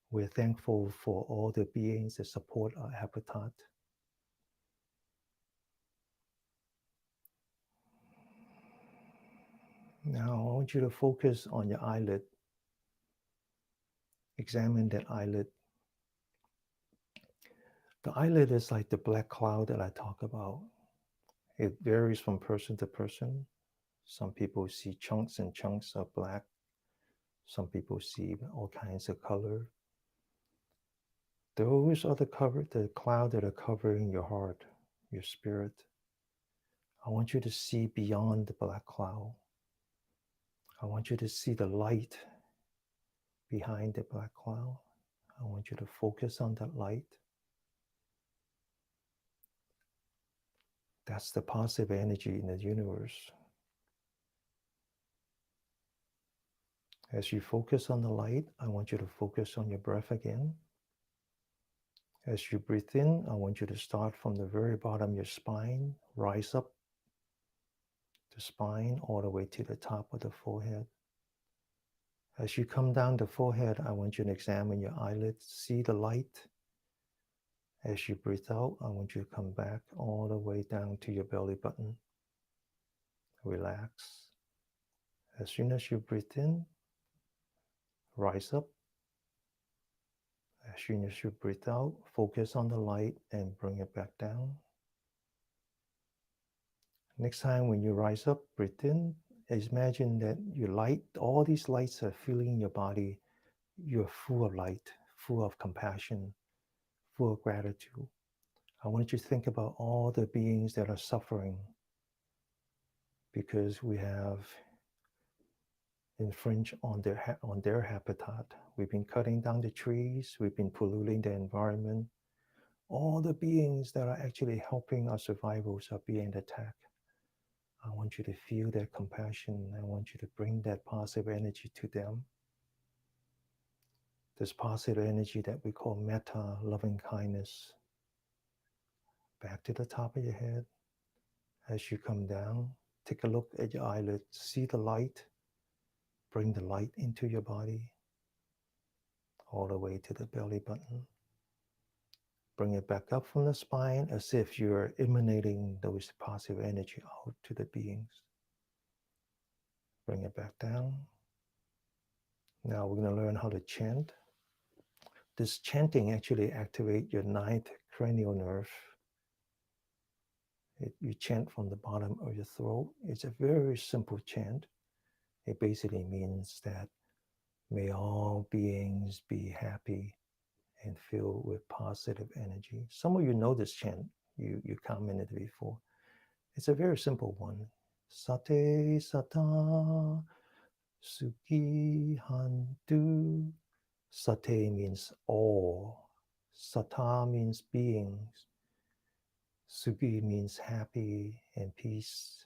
We're thankful for all the beings that support our habitat. Now, I want you to focus on your eyelid. Examine that eyelid. The eyelid is like the black cloud that I talk about. It varies from person to person. Some people see chunks and chunks of black. Some people see all kinds of color. Those are the cloud that are covering your heart, your spirit. I want you to see beyond the black cloud. I want you to see the light behind the black cloud. I want you to focus on that light. That's the positive energy in the universe. As you focus on the light, I want you to focus on your breath again. As you breathe in, I want you to start from the very bottom of your spine, rise up the spine all the way to the top of the forehead. As you come down the forehead, I want you to examine your eyelids, see the light. As you breathe out, I want you to come back all the way down to your belly button. Relax. As soon as you breathe in, rise up. As soon as you breathe out, focus on the light and bring it back down. Next time when you rise up, breathe in, imagine that your light, all these lights are filling your body. You're full of light, full of compassion, full of gratitude. I want you to think about all the beings that are suffering because we have infringed on their habitat. We've been cutting down the trees. We've been polluting the environment. All the beings that are actually helping our survivors are being attacked. I want you to feel that compassion. I want you to bring that positive energy to them. This positive energy that we call metta, loving kindness. Back to the top of your head. As you come down, take a look at your eyelids. See the light. Bring the light into your body. All the way to the belly button. Bring it back up from the spine as if you're emanating those positive energy out to the beings. Bring it back down. Now we're going to learn how to chant. This chanting actually activates your ninth cranial nerve. You chant from the bottom of your throat. It's a very simple chant. It basically means that may all beings be happy and filled with positive energy. Some of you know this chant. You commented before. It's a very simple one. Sate sata suki hantu. Sate means all. Sata means beings. Sugi means happy and peace.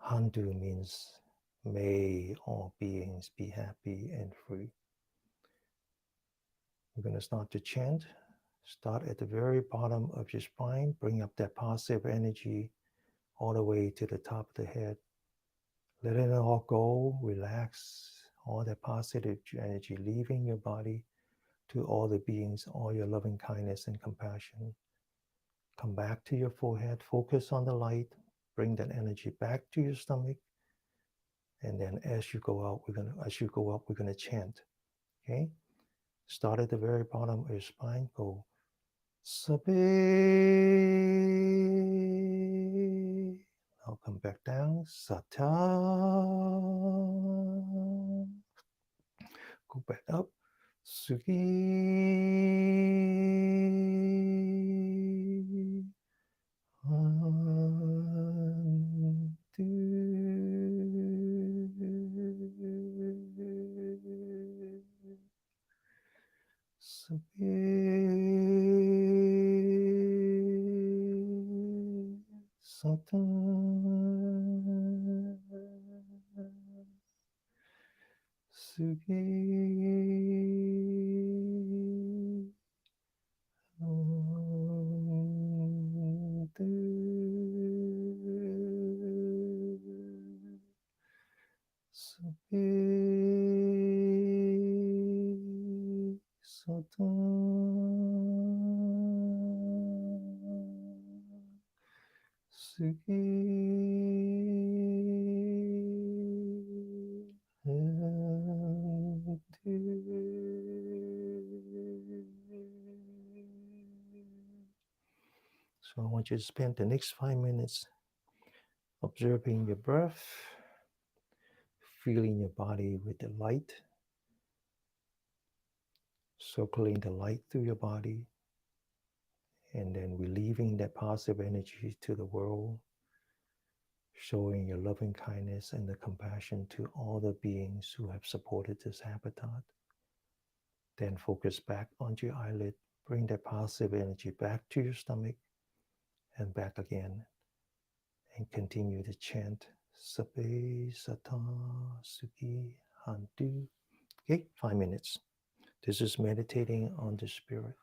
Hantu means may all beings be happy and free. We're going to start to chant. Start at the very bottom of your spine. Bring up that positive energy all the way to the top of the head. Let it all go. Relax. All that positive energy leaving your body to all the beings, all your loving kindness and compassion. Come back to your forehead. Focus on the light. Bring that energy back to your stomach. And then as you go out, we're gonna chant. Okay? Start at the very bottom of your spine. Go Sabe. Now come back down. Sata. Go back up. Sugi. One, two. So I want you to spend the next 5 minutes observing your breath, feeling your body with the light, circling the light through your body, and then relieving that positive energy to the world, showing your loving kindness and the compassion to all the beings who have supported this habitat. Then focus back onto your eyelid, bring that positive energy back to your stomach and back again, and continue to chant Sape Sata Suki Hantu. Okay, 5 minutes. This is meditating on the spirit.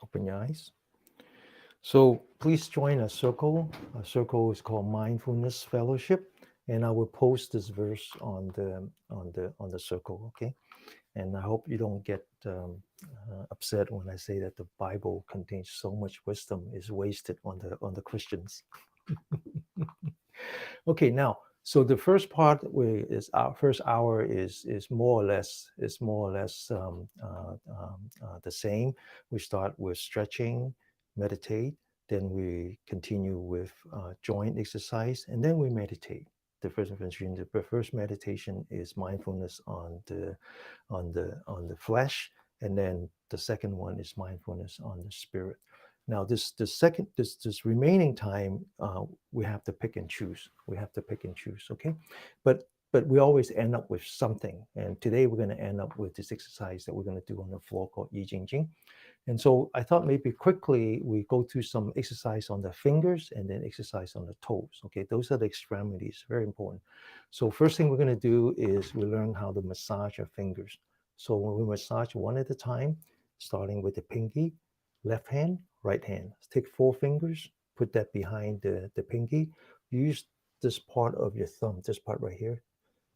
Open your eyes. So please join a circle. A circle is called Mindfulness Fellowship, and I will post this verse on the circle. Okay, and I hope you don't get upset when I say that the Bible contains so much wisdom is wasted on the Christians. Okay, now so the first part is our first hour is more or less the same. We start with stretching, meditate, then we continue with joint exercise, and then we meditate. The first meditation is mindfulness on the flesh, and then the second one is mindfulness on the spirit. Now, this remaining time, we have to pick and choose. We have to pick and choose. Okay, but we always end up with something. And today we're going to end up with this exercise that we're going to do on the floor called Yi Jing Jing. And so I thought maybe quickly we go through some exercise on the fingers and then exercise on the toes. Okay, those are the extremities, very important. So first thing we're going to do is we learn how to massage our fingers. So when we massage one at a time, starting with the pinky, left hand, right hand. Take 4 fingers, put that behind the pinky. Use this part of your thumb, this part right here,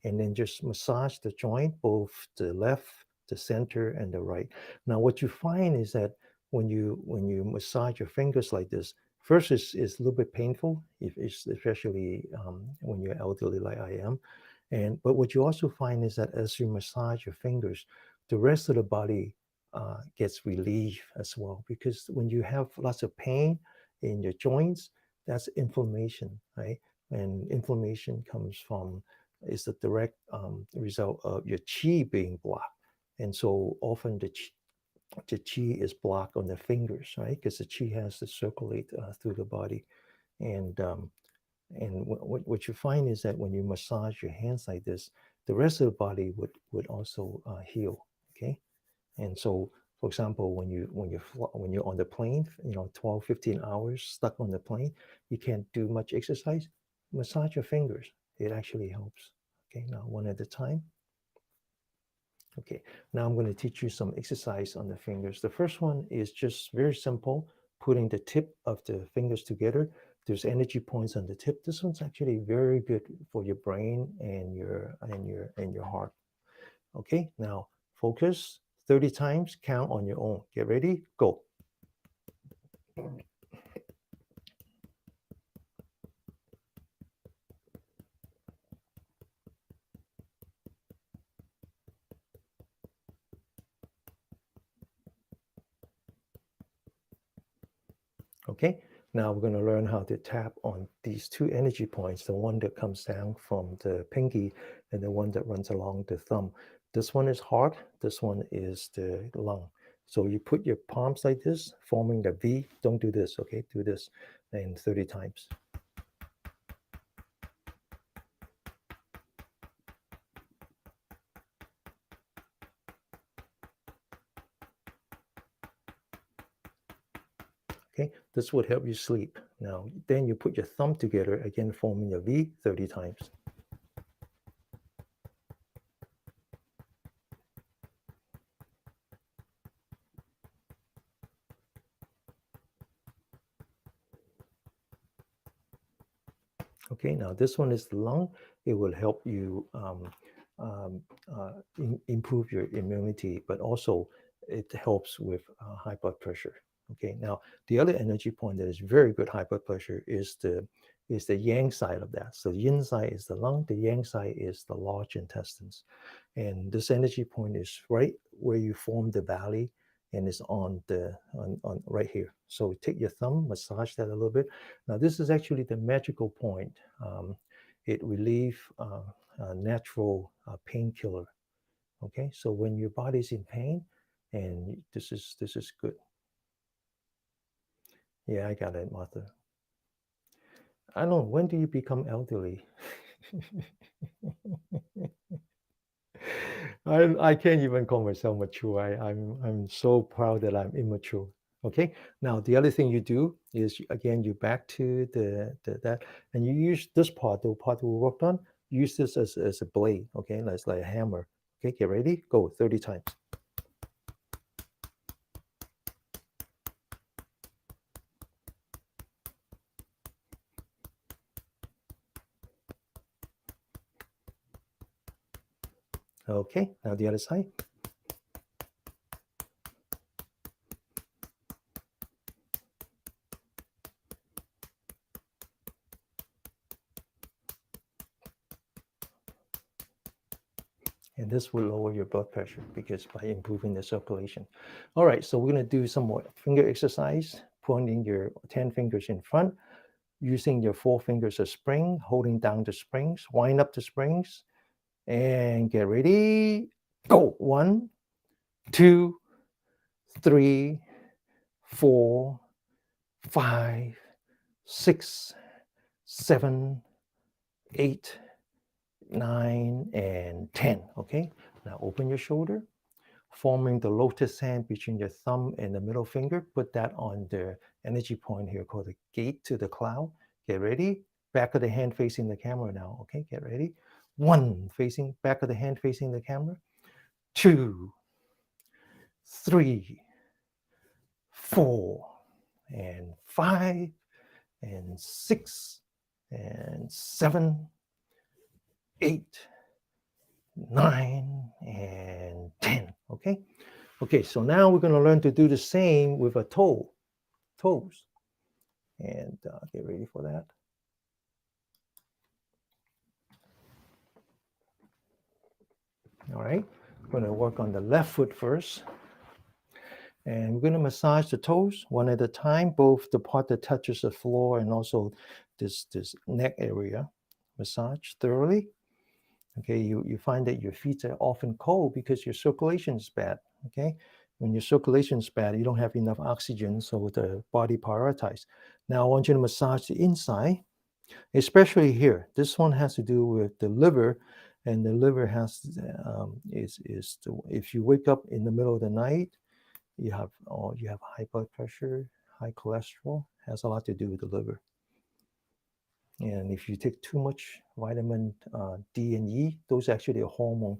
and then just massage the joint, both the left, the center, and the right. Now, what you find is that when you massage your fingers like this, first it's a little bit painful, if it's especially when you're elderly like I am, but what you also find is that as you massage your fingers, the rest of the body gets relief as well. Because when you have lots of pain in your joints, that's inflammation, right? And inflammation comes from is the direct result of your qi being blocked. And so often the qi is blocked on the fingers, right? Because the qi has to circulate through the body. And what you find is that when you massage your hands like this, the rest of the body would also heal. Okay, and so for example, when you're on the plane, 12, 15 hours stuck on the plane, you can't do much exercise. Massage your fingers. It actually helps. Okay, now one at a time. Okay, now I'm going to teach you some exercise on the fingers. The first one is just very simple, putting the tip of the fingers together. There's energy points on the tip. This one's actually very good for your brain and your heart. Okay, now focus 30 times, count on your own. Get ready, go. Okay, now we're going to learn how to tap on these 2 energy points, the one that comes down from the pinky and the one that runs along the thumb. This one is heart, this one is the lung. So you put your palms like this, forming the V. Don't do this, okay? Do this and 30 times. Okay, this would help you sleep. Now, then you put your thumb together, again forming a V 30 times. Okay, now this one is the lung. It will help you improve your immunity, but also it helps with high blood pressure. Okay, now the other energy point that is very good high blood pressure is the yang side of that. So the yin side is the lung, the yang side is the large intestines. And this energy point is right where you form the valley, and it's on right here. So take your thumb, massage that a little bit. Now this is actually the magical point. It relieves natural painkiller. Okay, so when your body's in pain, and this is good. Yeah, I got it, Martha. I don't know, when do you become elderly? I can't even call myself mature. I'm so proud that I'm immature. Okay. Now the other thing you do is again you back to the that and you use this part, the part we worked on. Use this as a blade. Okay, that's like a hammer. Okay, get ready. Go 30 times. Okay, now the other side. And this will lower your blood pressure because by improving the circulation. All right, so we're going to do some more finger exercise, pointing your 10 fingers in front, using your 4 fingers as spring, holding down the springs, wind up the springs, and get ready. Go. 1, 2, 3, 4, 5, 6, 7, 8, 9, and 10. Okay, now open your shoulder, forming the lotus hand between your thumb and the middle finger. Put that on the energy point here called the gate to the cloud. Get ready. Back of the hand facing the camera now. Okay, get ready. 1, facing back of the hand facing the camera. 2, 3, 4, and 5, and 6, and 7, 8, 9, and 10. Okay. Okay, so now we're going to learn to do the same with a toes. And get ready for that. All right, we're going to work on the left foot first. And we're going to massage the toes one at a time, both the part that touches the floor and also this neck area. Massage thoroughly. Okay, you find that your feet are often cold because your circulation is bad. Okay, when your circulation is bad, you don't have enough oxygen, so the body prioritizes. Now I want you to massage the inside, especially here. This one has to do with the liver, and the liver has if you wake up in the middle of the night, you have high blood pressure, high cholesterol, has a lot to do with the liver. And if you take too much vitamin D and E, those actually are hormone.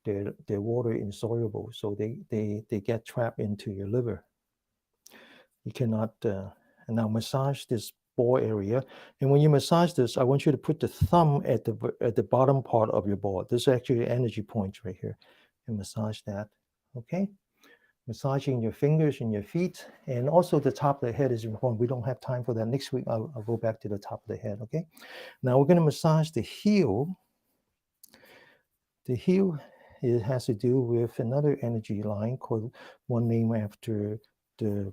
They're water insoluble, so they get trapped into your liver. You cannot. And now massage this ball area. And when you massage this, I want you to put the thumb at the bottom part of your ball. This is actually energy points right here, and massage that. Okay. Massaging your fingers and your feet, and also the top of the head is important. We don't have time for that. Next week, I'll go back to the top of the head, okay? Now we're going to massage the heel. The heel, it has to do with another energy line called one name after the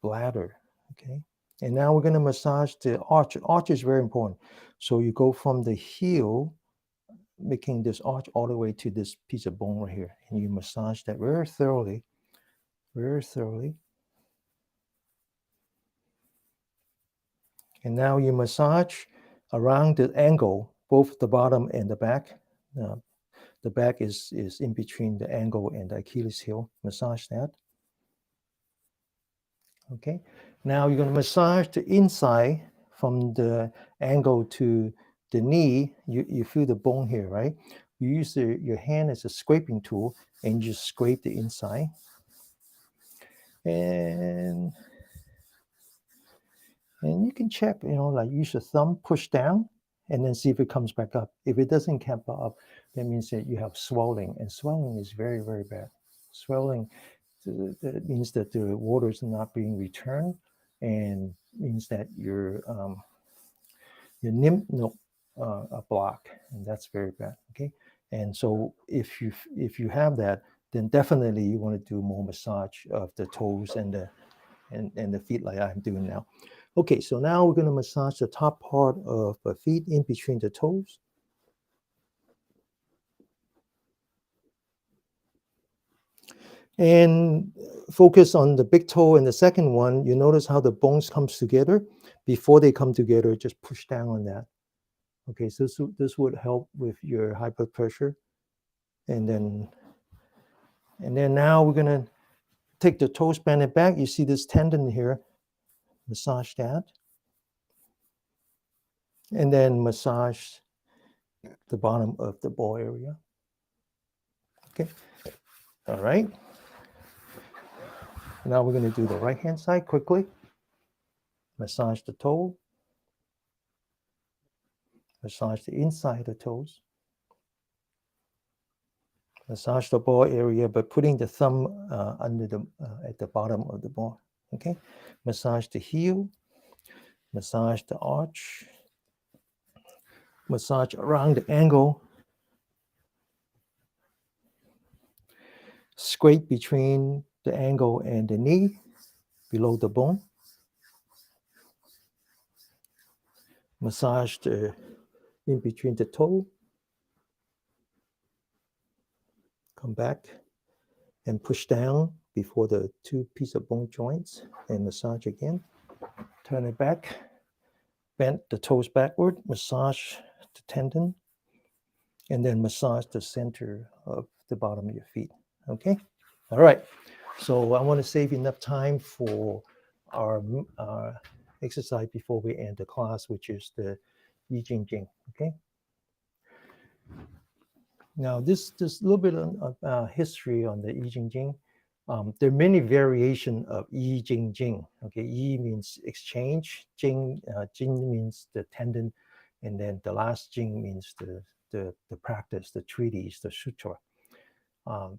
bladder, okay? And now we're going to massage the arch. Arch is very important. So you go from the heel, making this arch all the way to this piece of bone right here, and you massage that very thoroughly. Very thoroughly. And now you massage around the angle, both the bottom and the back. The back is in between the angle and the Achilles heel. Massage that. Okay. Now you're going to massage the inside from the angle to the knee. You feel the bone here, right? You use your hand as a scraping tool and you scrape the inside. And you can check, like use your thumb, push down, and then see if it comes back up. If it doesn't come up, that means that you have swelling, and swelling is very, very bad. Swelling that means that the water is not being returned, and means that your lymph node are blocked, and that's very bad. Okay, and so if you have that, then definitely you want to do more massage of the toes and the feet like I'm doing now. Okay, so now we're going to massage the top part of the feet in between the toes. And focus on the big toe and the second one. You notice how the bones comes together. Before they come together, just push down on that. Okay, so this would help with your high blood pressure. And then now we're going to take the toe, span it back. You see this tendon here. Massage that. And then massage the bottom of the ball area. Okay. All right. Now we're going to do the right hand side quickly. Massage the toe. Massage the inside of the toes. Massage the ball area by putting the thumb under the at the bottom of the ball. Okay, massage the heel, massage the arch, massage around the ankle, scrape between the ankle and the knee, below the bone. Massage the in between the toe. Come back and push down before the two piece of bone joints and massage again. Turn it back, bend the toes backward, massage the tendon, and then massage the center of the bottom of your feet. Okay? All right. So I want to save enough time for our exercise before we end the class, which is the Yi Jing Jing. Okay? Now, this little bit of history on the Yi Jing Jing. There are many variations of Yi Jing Jing. Okay, Yi means exchange, Jing Jing means the tendon, and then the last Jing means the practice, the treatise, the sutra.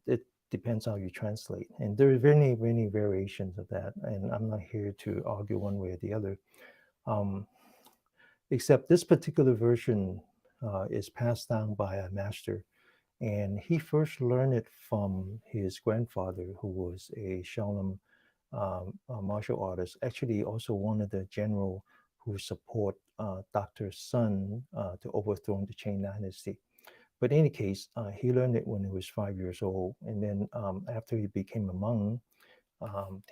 It depends how you translate, and there are many variations of that. And I'm not here to argue one way or the other, except this particular version is passed down by a master. And he first learned it from his grandfather, who was a Shaolin martial artist, actually also one of the general who support Dr. Sun to overthrow the Qing dynasty. But in any case, he learned it when he was 5 years old. And then after he became a monk,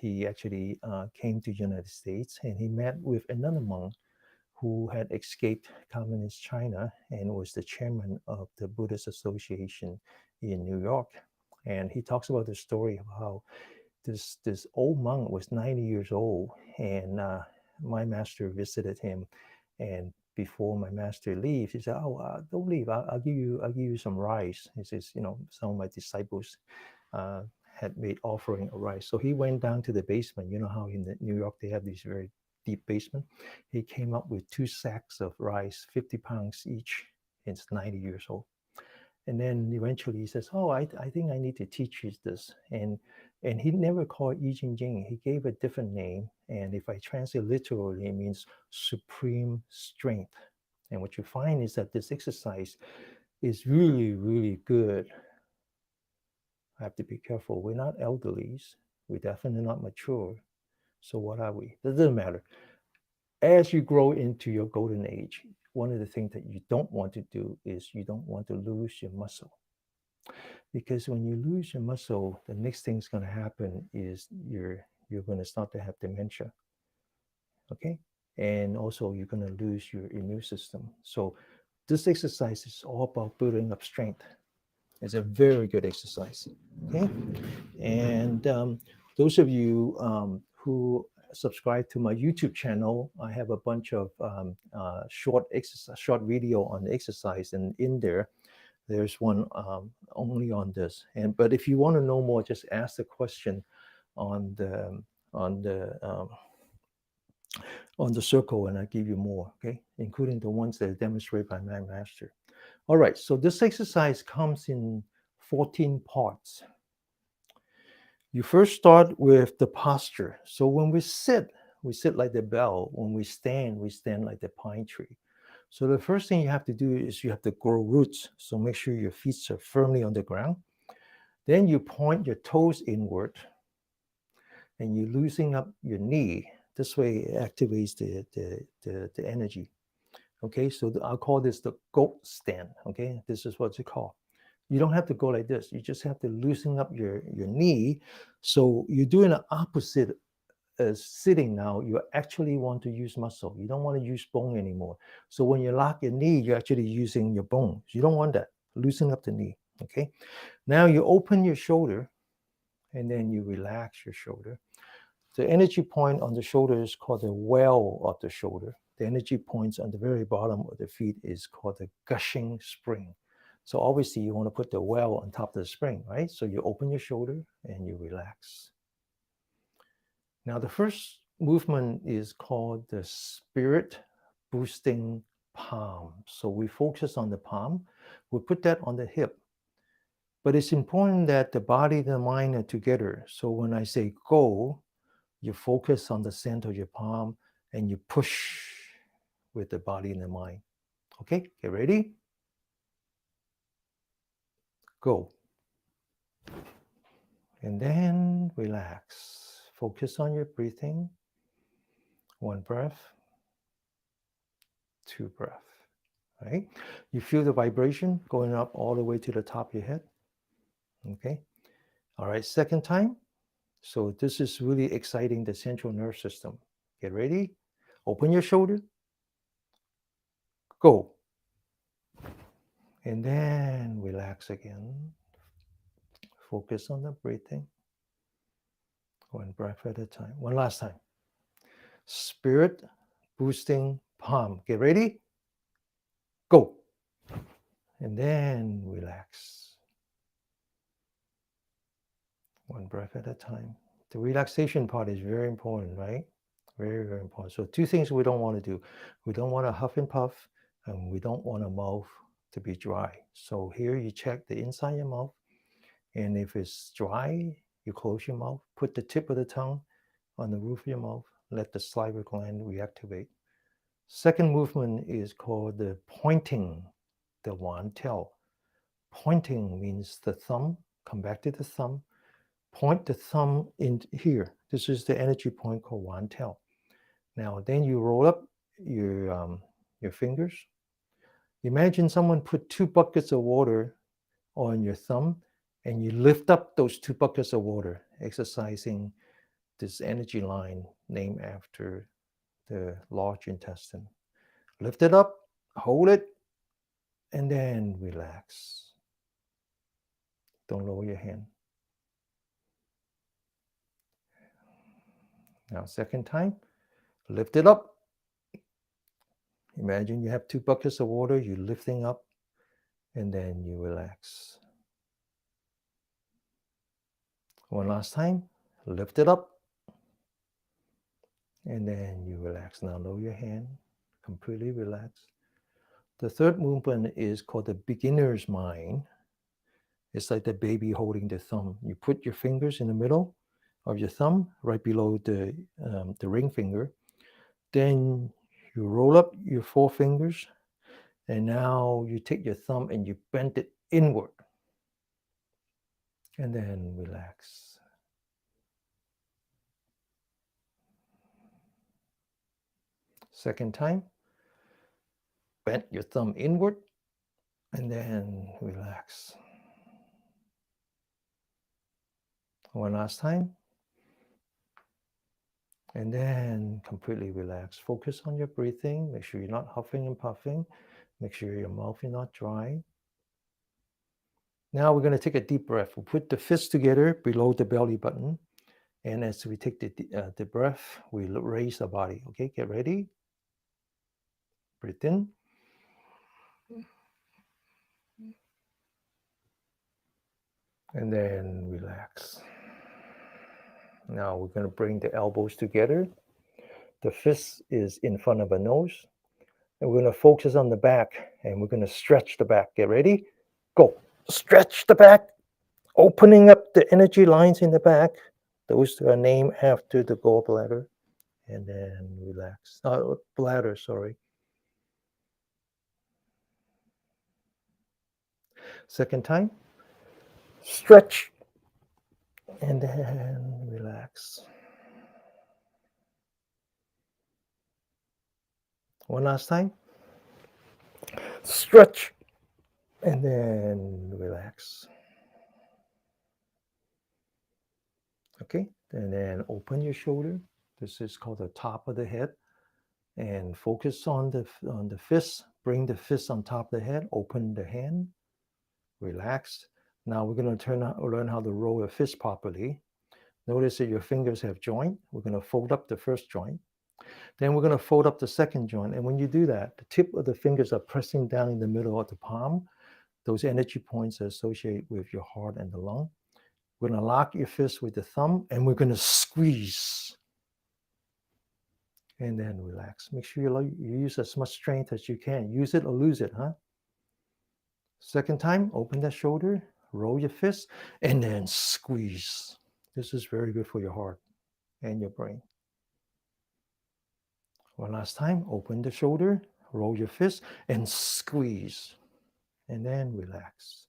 he actually came to the United States and he met with another monk who had escaped communist China and was the chairman of the Buddhist Association in New York. And he talks about the story of how this old monk was 90 years old, and my master visited him. And before my master leaves, he said, "Oh, don't leave. I'll give you some rice." He says, some of my disciples had made offering of rice. So he went down to the basement. You know how in New York they have these very deep basement. He came up with 2 sacks of rice, 50 pounds each. It's 90 years old. And then eventually he says, "Oh, I think I need to teach you this." And he never called Yi Jing Jing. He gave a different name. And if I translate literally, it means supreme strength. And what you find is that this exercise is really, really good. I have to be careful. We're not elderlies. We're definitely not mature. So what are we? It doesn't matter. As you grow into your golden age, one of the things that you don't want to do is you don't want to lose your muscle. Because when you lose your muscle, the next thing's going to happen is you're going to start to have dementia. Okay? And also you're going to lose your immune system. So this exercise is all about building up strength. It's a very good exercise. Okay? And those of you who subscribe to my YouTube channel, I have a bunch of short video on the exercise, and in there's one only on this. But if you want to know more, just ask the question on the on the um, on the circle, and I give you more. Okay, including the ones that are demonstrated by my master. All right, so this exercise comes in 14 parts. You first start with the posture. So when we sit like the bell. When we stand like the pine tree. So the first thing you have to do is you have to grow roots. So make sure your feet are firmly on the ground. Then you point your toes inward and you're loosening up your knee. This way it activates the energy. Okay, so I'll call this the goat stand. Okay, this is what it's called. You don't have to go like this. You just have to loosen up your knee. So you're doing the opposite as sitting now. You actually want to use muscle. You don't want to use bone anymore. So when you lock your knee, you're actually using your bones. You don't want that. Loosen up the knee. Okay. Now you open your shoulder and then you relax your shoulder. The energy point on the shoulder is called the well of the shoulder. The energy points on the very bottom of the feet is called the gushing spring. So obviously you want to put the well on top of the spring, right? So you open your shoulder and you relax. Now the first movement is called the spirit boosting palm. So we focus on the palm. We put that on the hip. But it's important that the body and the mind are together. So when I say go, you focus on the center of your palm and you push with the body and the mind. Okay, get ready? Go. And then relax. Focus on your breathing. One breath, two breath. Right? You feel the vibration going up all the way to the top of your head. Okay. All right. Second time. So this is really exciting the central nervous system. Get ready. Open your shoulder. Go. And then relax again. Focus on the breathing. One breath at a time. One last time. Spirit boosting palm. Get ready. Go. And then relax. One breath at a time. The relaxation part is very important, right? Very, very important. So two things we don't want to do. We don't want to huff and puff, and we don't want a mouth to be dry. So here you check the inside of your mouth, and if it's dry, you close your mouth, put the tip of the tongue on the roof of your mouth, let the saliva gland reactivate. Second movement is called the pointing, the wan tail. Pointing means the thumb, come back to the thumb, point the thumb in here. This is the energy point called wan tail. Now, then you roll up your fingers. Imagine someone put 2 buckets of water on your thumb and you lift up those 2 buckets of water, exercising this energy line named after the large intestine. Lift it up, hold it, and then relax. Don't lower your hand. Now, second time, lift it up. Imagine you have 2 buckets of water, you're lifting up, and then you relax. One last time, lift it up, and then you relax. Now lower your hand, completely relax. The third movement is called the beginner's mind. It's like the baby holding the thumb. You put your fingers in the middle of your thumb, right below the ring finger. Then you roll up your 4 fingers, and now you take your thumb and you bend it inward. And then relax. Second time, bend your thumb inward, and then relax. One last time. And then completely relax. Focus on your breathing. Make sure you're not huffing and puffing. Make sure your mouth is not dry. Now we're going to take a deep breath. We'll put the fists together below the belly button. And as we take the breath, we raise the body. Okay, get ready. Breathe in. And then relax. Now we're going to bring the elbows together. The fist is in front of the nose. And we're going to focus on the back. And we're going to stretch the back. Get ready? Go. Stretch the back. Opening up the energy lines in the back. Those are named after the gallbladder. And then relax. Bladder, sorry. Second time. Stretch. And then relax. One last time. Stretch. And then relax. Okay. And then open your shoulder. This is called the top of the head. And focus on the fist. Bring the fist on top of the head. Open the hand. Relax. Now we're going to learn how to roll a fist properly. Notice that your fingers have joint. We're going to fold up the first joint. Then we're going to fold up the second joint. And when you do that, the tip of the fingers are pressing down in the middle of the palm. Those energy points are associated with your heart and the lung. We're going to lock your fist with the thumb, and we're going to squeeze. And then relax. Make sure you use as much strength as you can. Use it or lose it, huh? Second time, open that shoulder, roll your fist, and then squeeze. This is very good for your heart and your brain. One last time, open the shoulder, roll your fist, and squeeze. And then relax.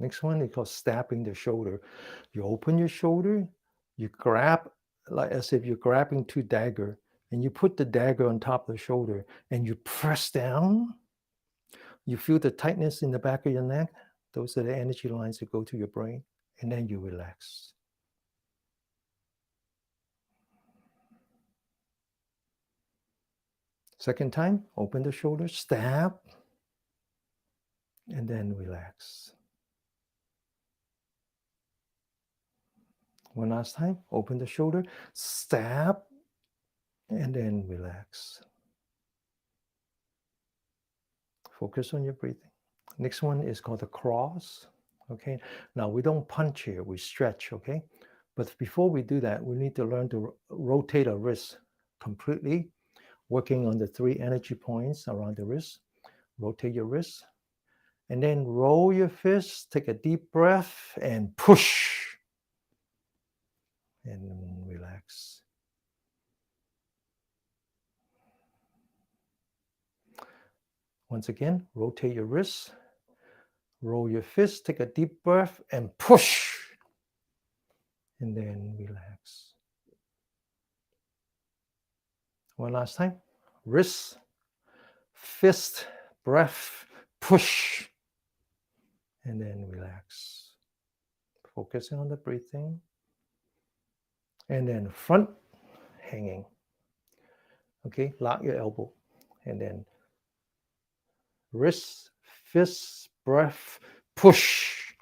Next one is called stabbing the shoulder. You open your shoulder, you grab, like as if you're grabbing two daggers, and you put the dagger on top of the shoulder, and you press down. You feel the tightness in the back of your neck. Those are the energy lines that go to your brain. And then you relax. Second time, open the shoulder, stab, and then relax. One last time, open the shoulder, stab, and then relax. Focus on your breathing. Next one is called the cross. Okay, now we don't punch here, we stretch. Okay, but before we do that, we need to learn to rotate our wrist completely, working on the 3 energy points around the wrist. Rotate your wrist, and then roll your fist, take a deep breath, and push, and relax. Once again, rotate your wrist, roll your fist, take a deep breath, and push, and then relax. One last time, wrist, fist, breath, push, and then relax. Focusing on the breathing. And then front hanging. Okay, lock your elbow. And then wrist, fist, breath, push,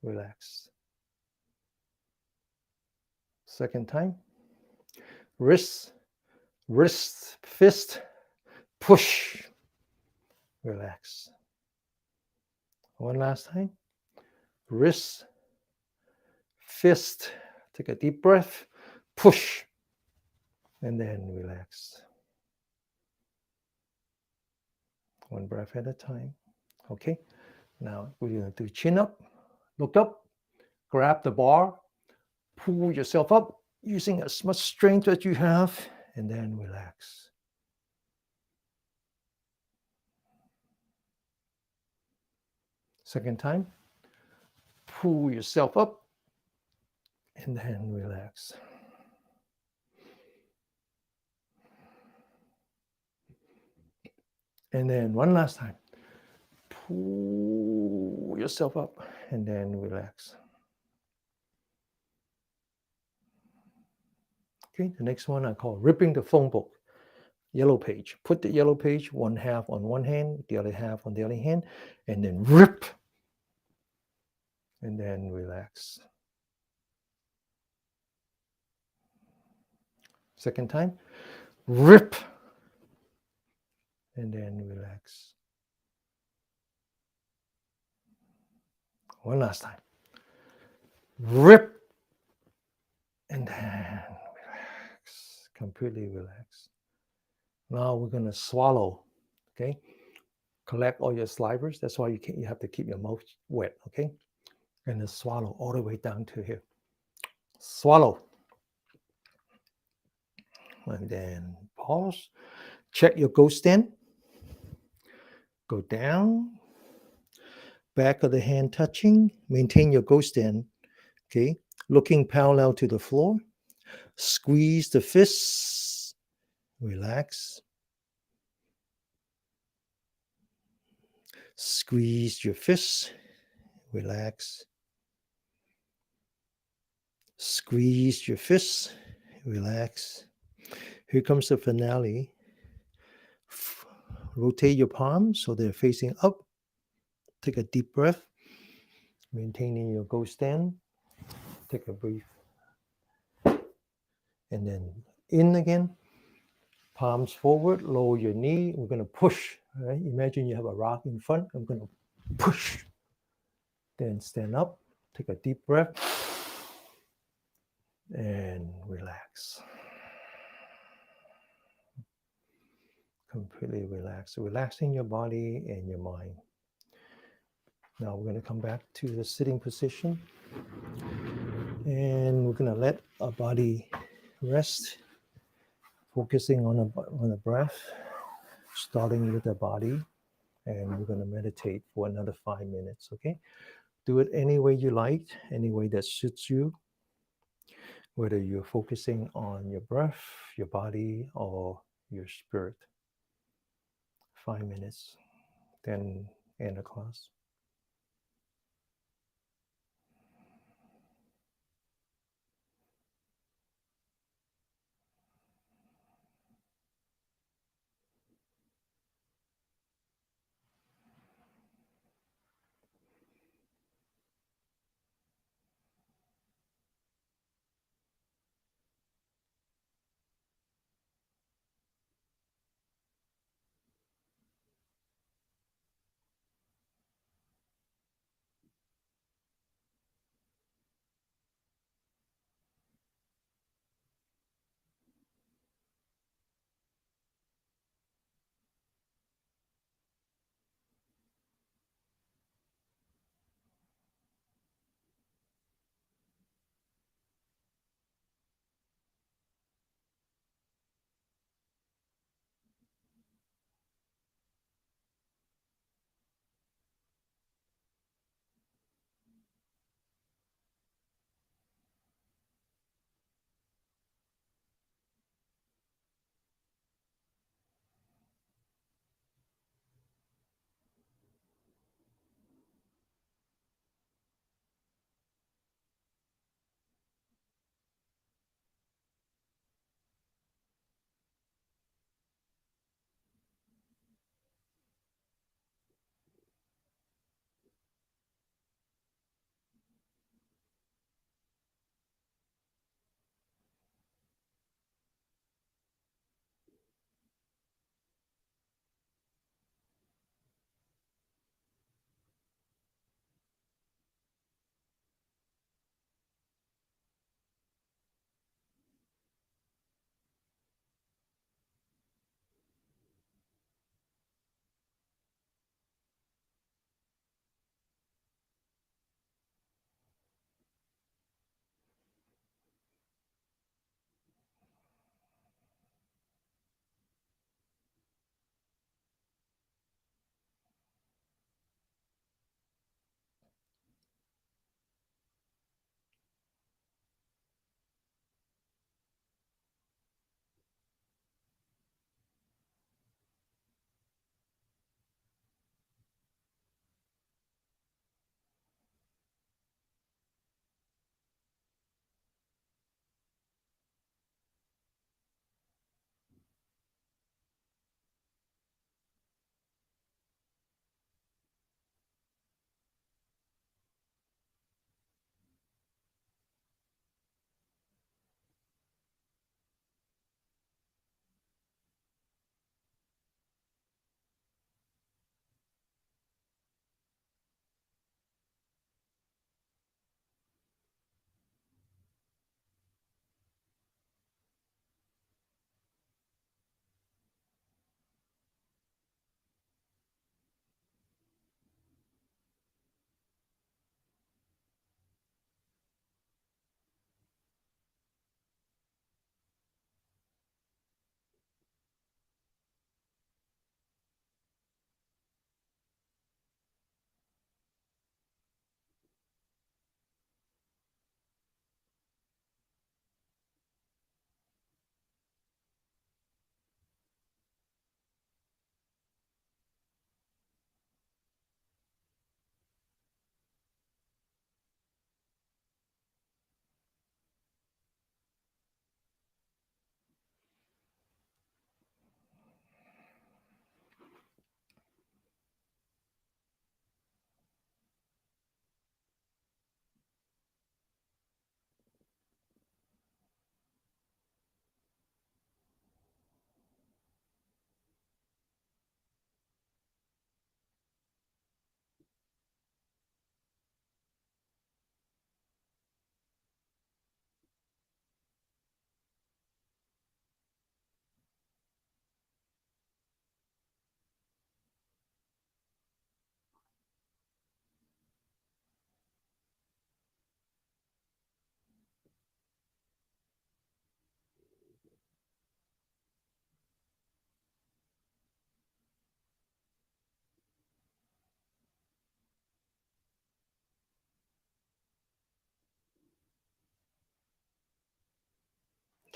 relax. Second time, wrist, fist, push, relax. One last time, wrist, fist, take a deep breath, push, and then relax. One breath at a time. Okay, now we're going to do chin up, look up, grab the bar, pull yourself up using as much strength as you have, and then relax. Second time, pull yourself up, and then relax. And then one last time, pull yourself up, and then relax. Okay, the next one I call ripping the phone book. Yellow page. Put the yellow page, one half on one hand, the other half on the other hand, and then rip, and then relax. Second time, rip, and then relax. One last time, rip, and then relax. Completely relax. Now we're going to swallow. Okay, collect all your salivas. That's why you have to keep your mouth wet. Okay, and then swallow all the way down to here. Swallow, and then pause. Check your ghost stand. Go down. Back of the hand touching. Maintain your ghost stand. Okay, looking parallel to the floor. Squeeze the fists. Relax. Squeeze your fists. Relax. Squeeze your fists. Relax. Here comes the finale. Rotate your palms so they're facing up. Take a deep breath. Maintaining your ghost stand. Take a breath. And then in again. Palms forward. Lower your knee. We're going to push. Right? Imagine you have a rock in front. I'm going to push. Then stand up. Take a deep breath. And relax. completely relaxed, relaxing your body and your mind. Now we're going to come back to the sitting position, and we're going to let our body rest, focusing on the breath, starting with the body, and we're going to meditate for another 5 minutes. Okay, do it any way you like, any way that suits you, whether you're focusing on your breath, your body, or your spirit. 5 minutes, then end the class.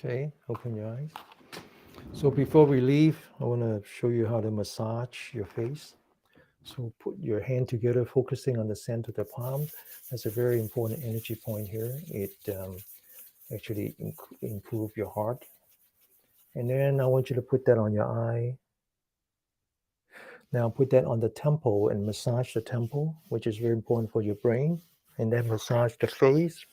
Okay, open your eyes. So before we leave, I want to show you how to massage your face. So put your hand together, focusing on the center of the palm. That's a very important energy point here. It actually improve your heart. And then I want you to put that on your eye. Now put that on the temple and massage the temple, which is very important for your brain. And then massage the face,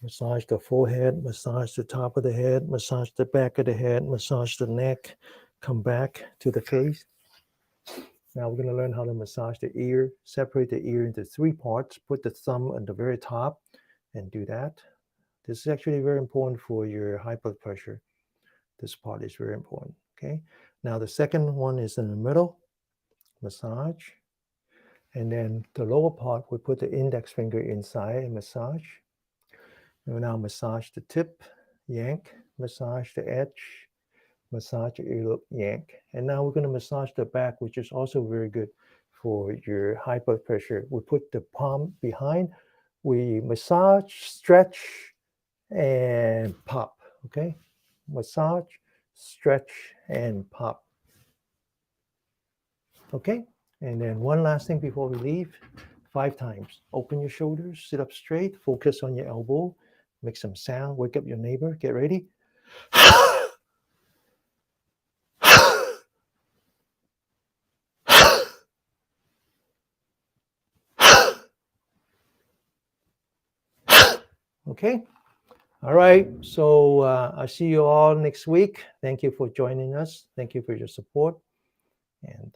massage the forehead, massage the top of the head, massage the back of the head, massage the neck, come back to the face. Now we're going to learn how to massage the ear, separate the ear into 3 parts, put the thumb at the very top and do that. This is actually very important for your high blood pressure. This part is very important, okay? Now the second one is in the middle, massage. And then the lower part, we put the index finger inside and massage. And now massage the tip, yank, massage the edge, massage your earlobe, yank. And now we're going to massage the back, which is also very good for your high blood pressure. We put the palm behind, we massage, stretch, and pop, okay? Massage, stretch, and pop. Okay? And then one last thing before we leave, 5 times. Open your shoulders, sit up straight, focus on your elbow, make some sound, wake up your neighbor, get ready. Okay? All right. So I'll see you all next week. Thank you for joining us. Thank you for your support. And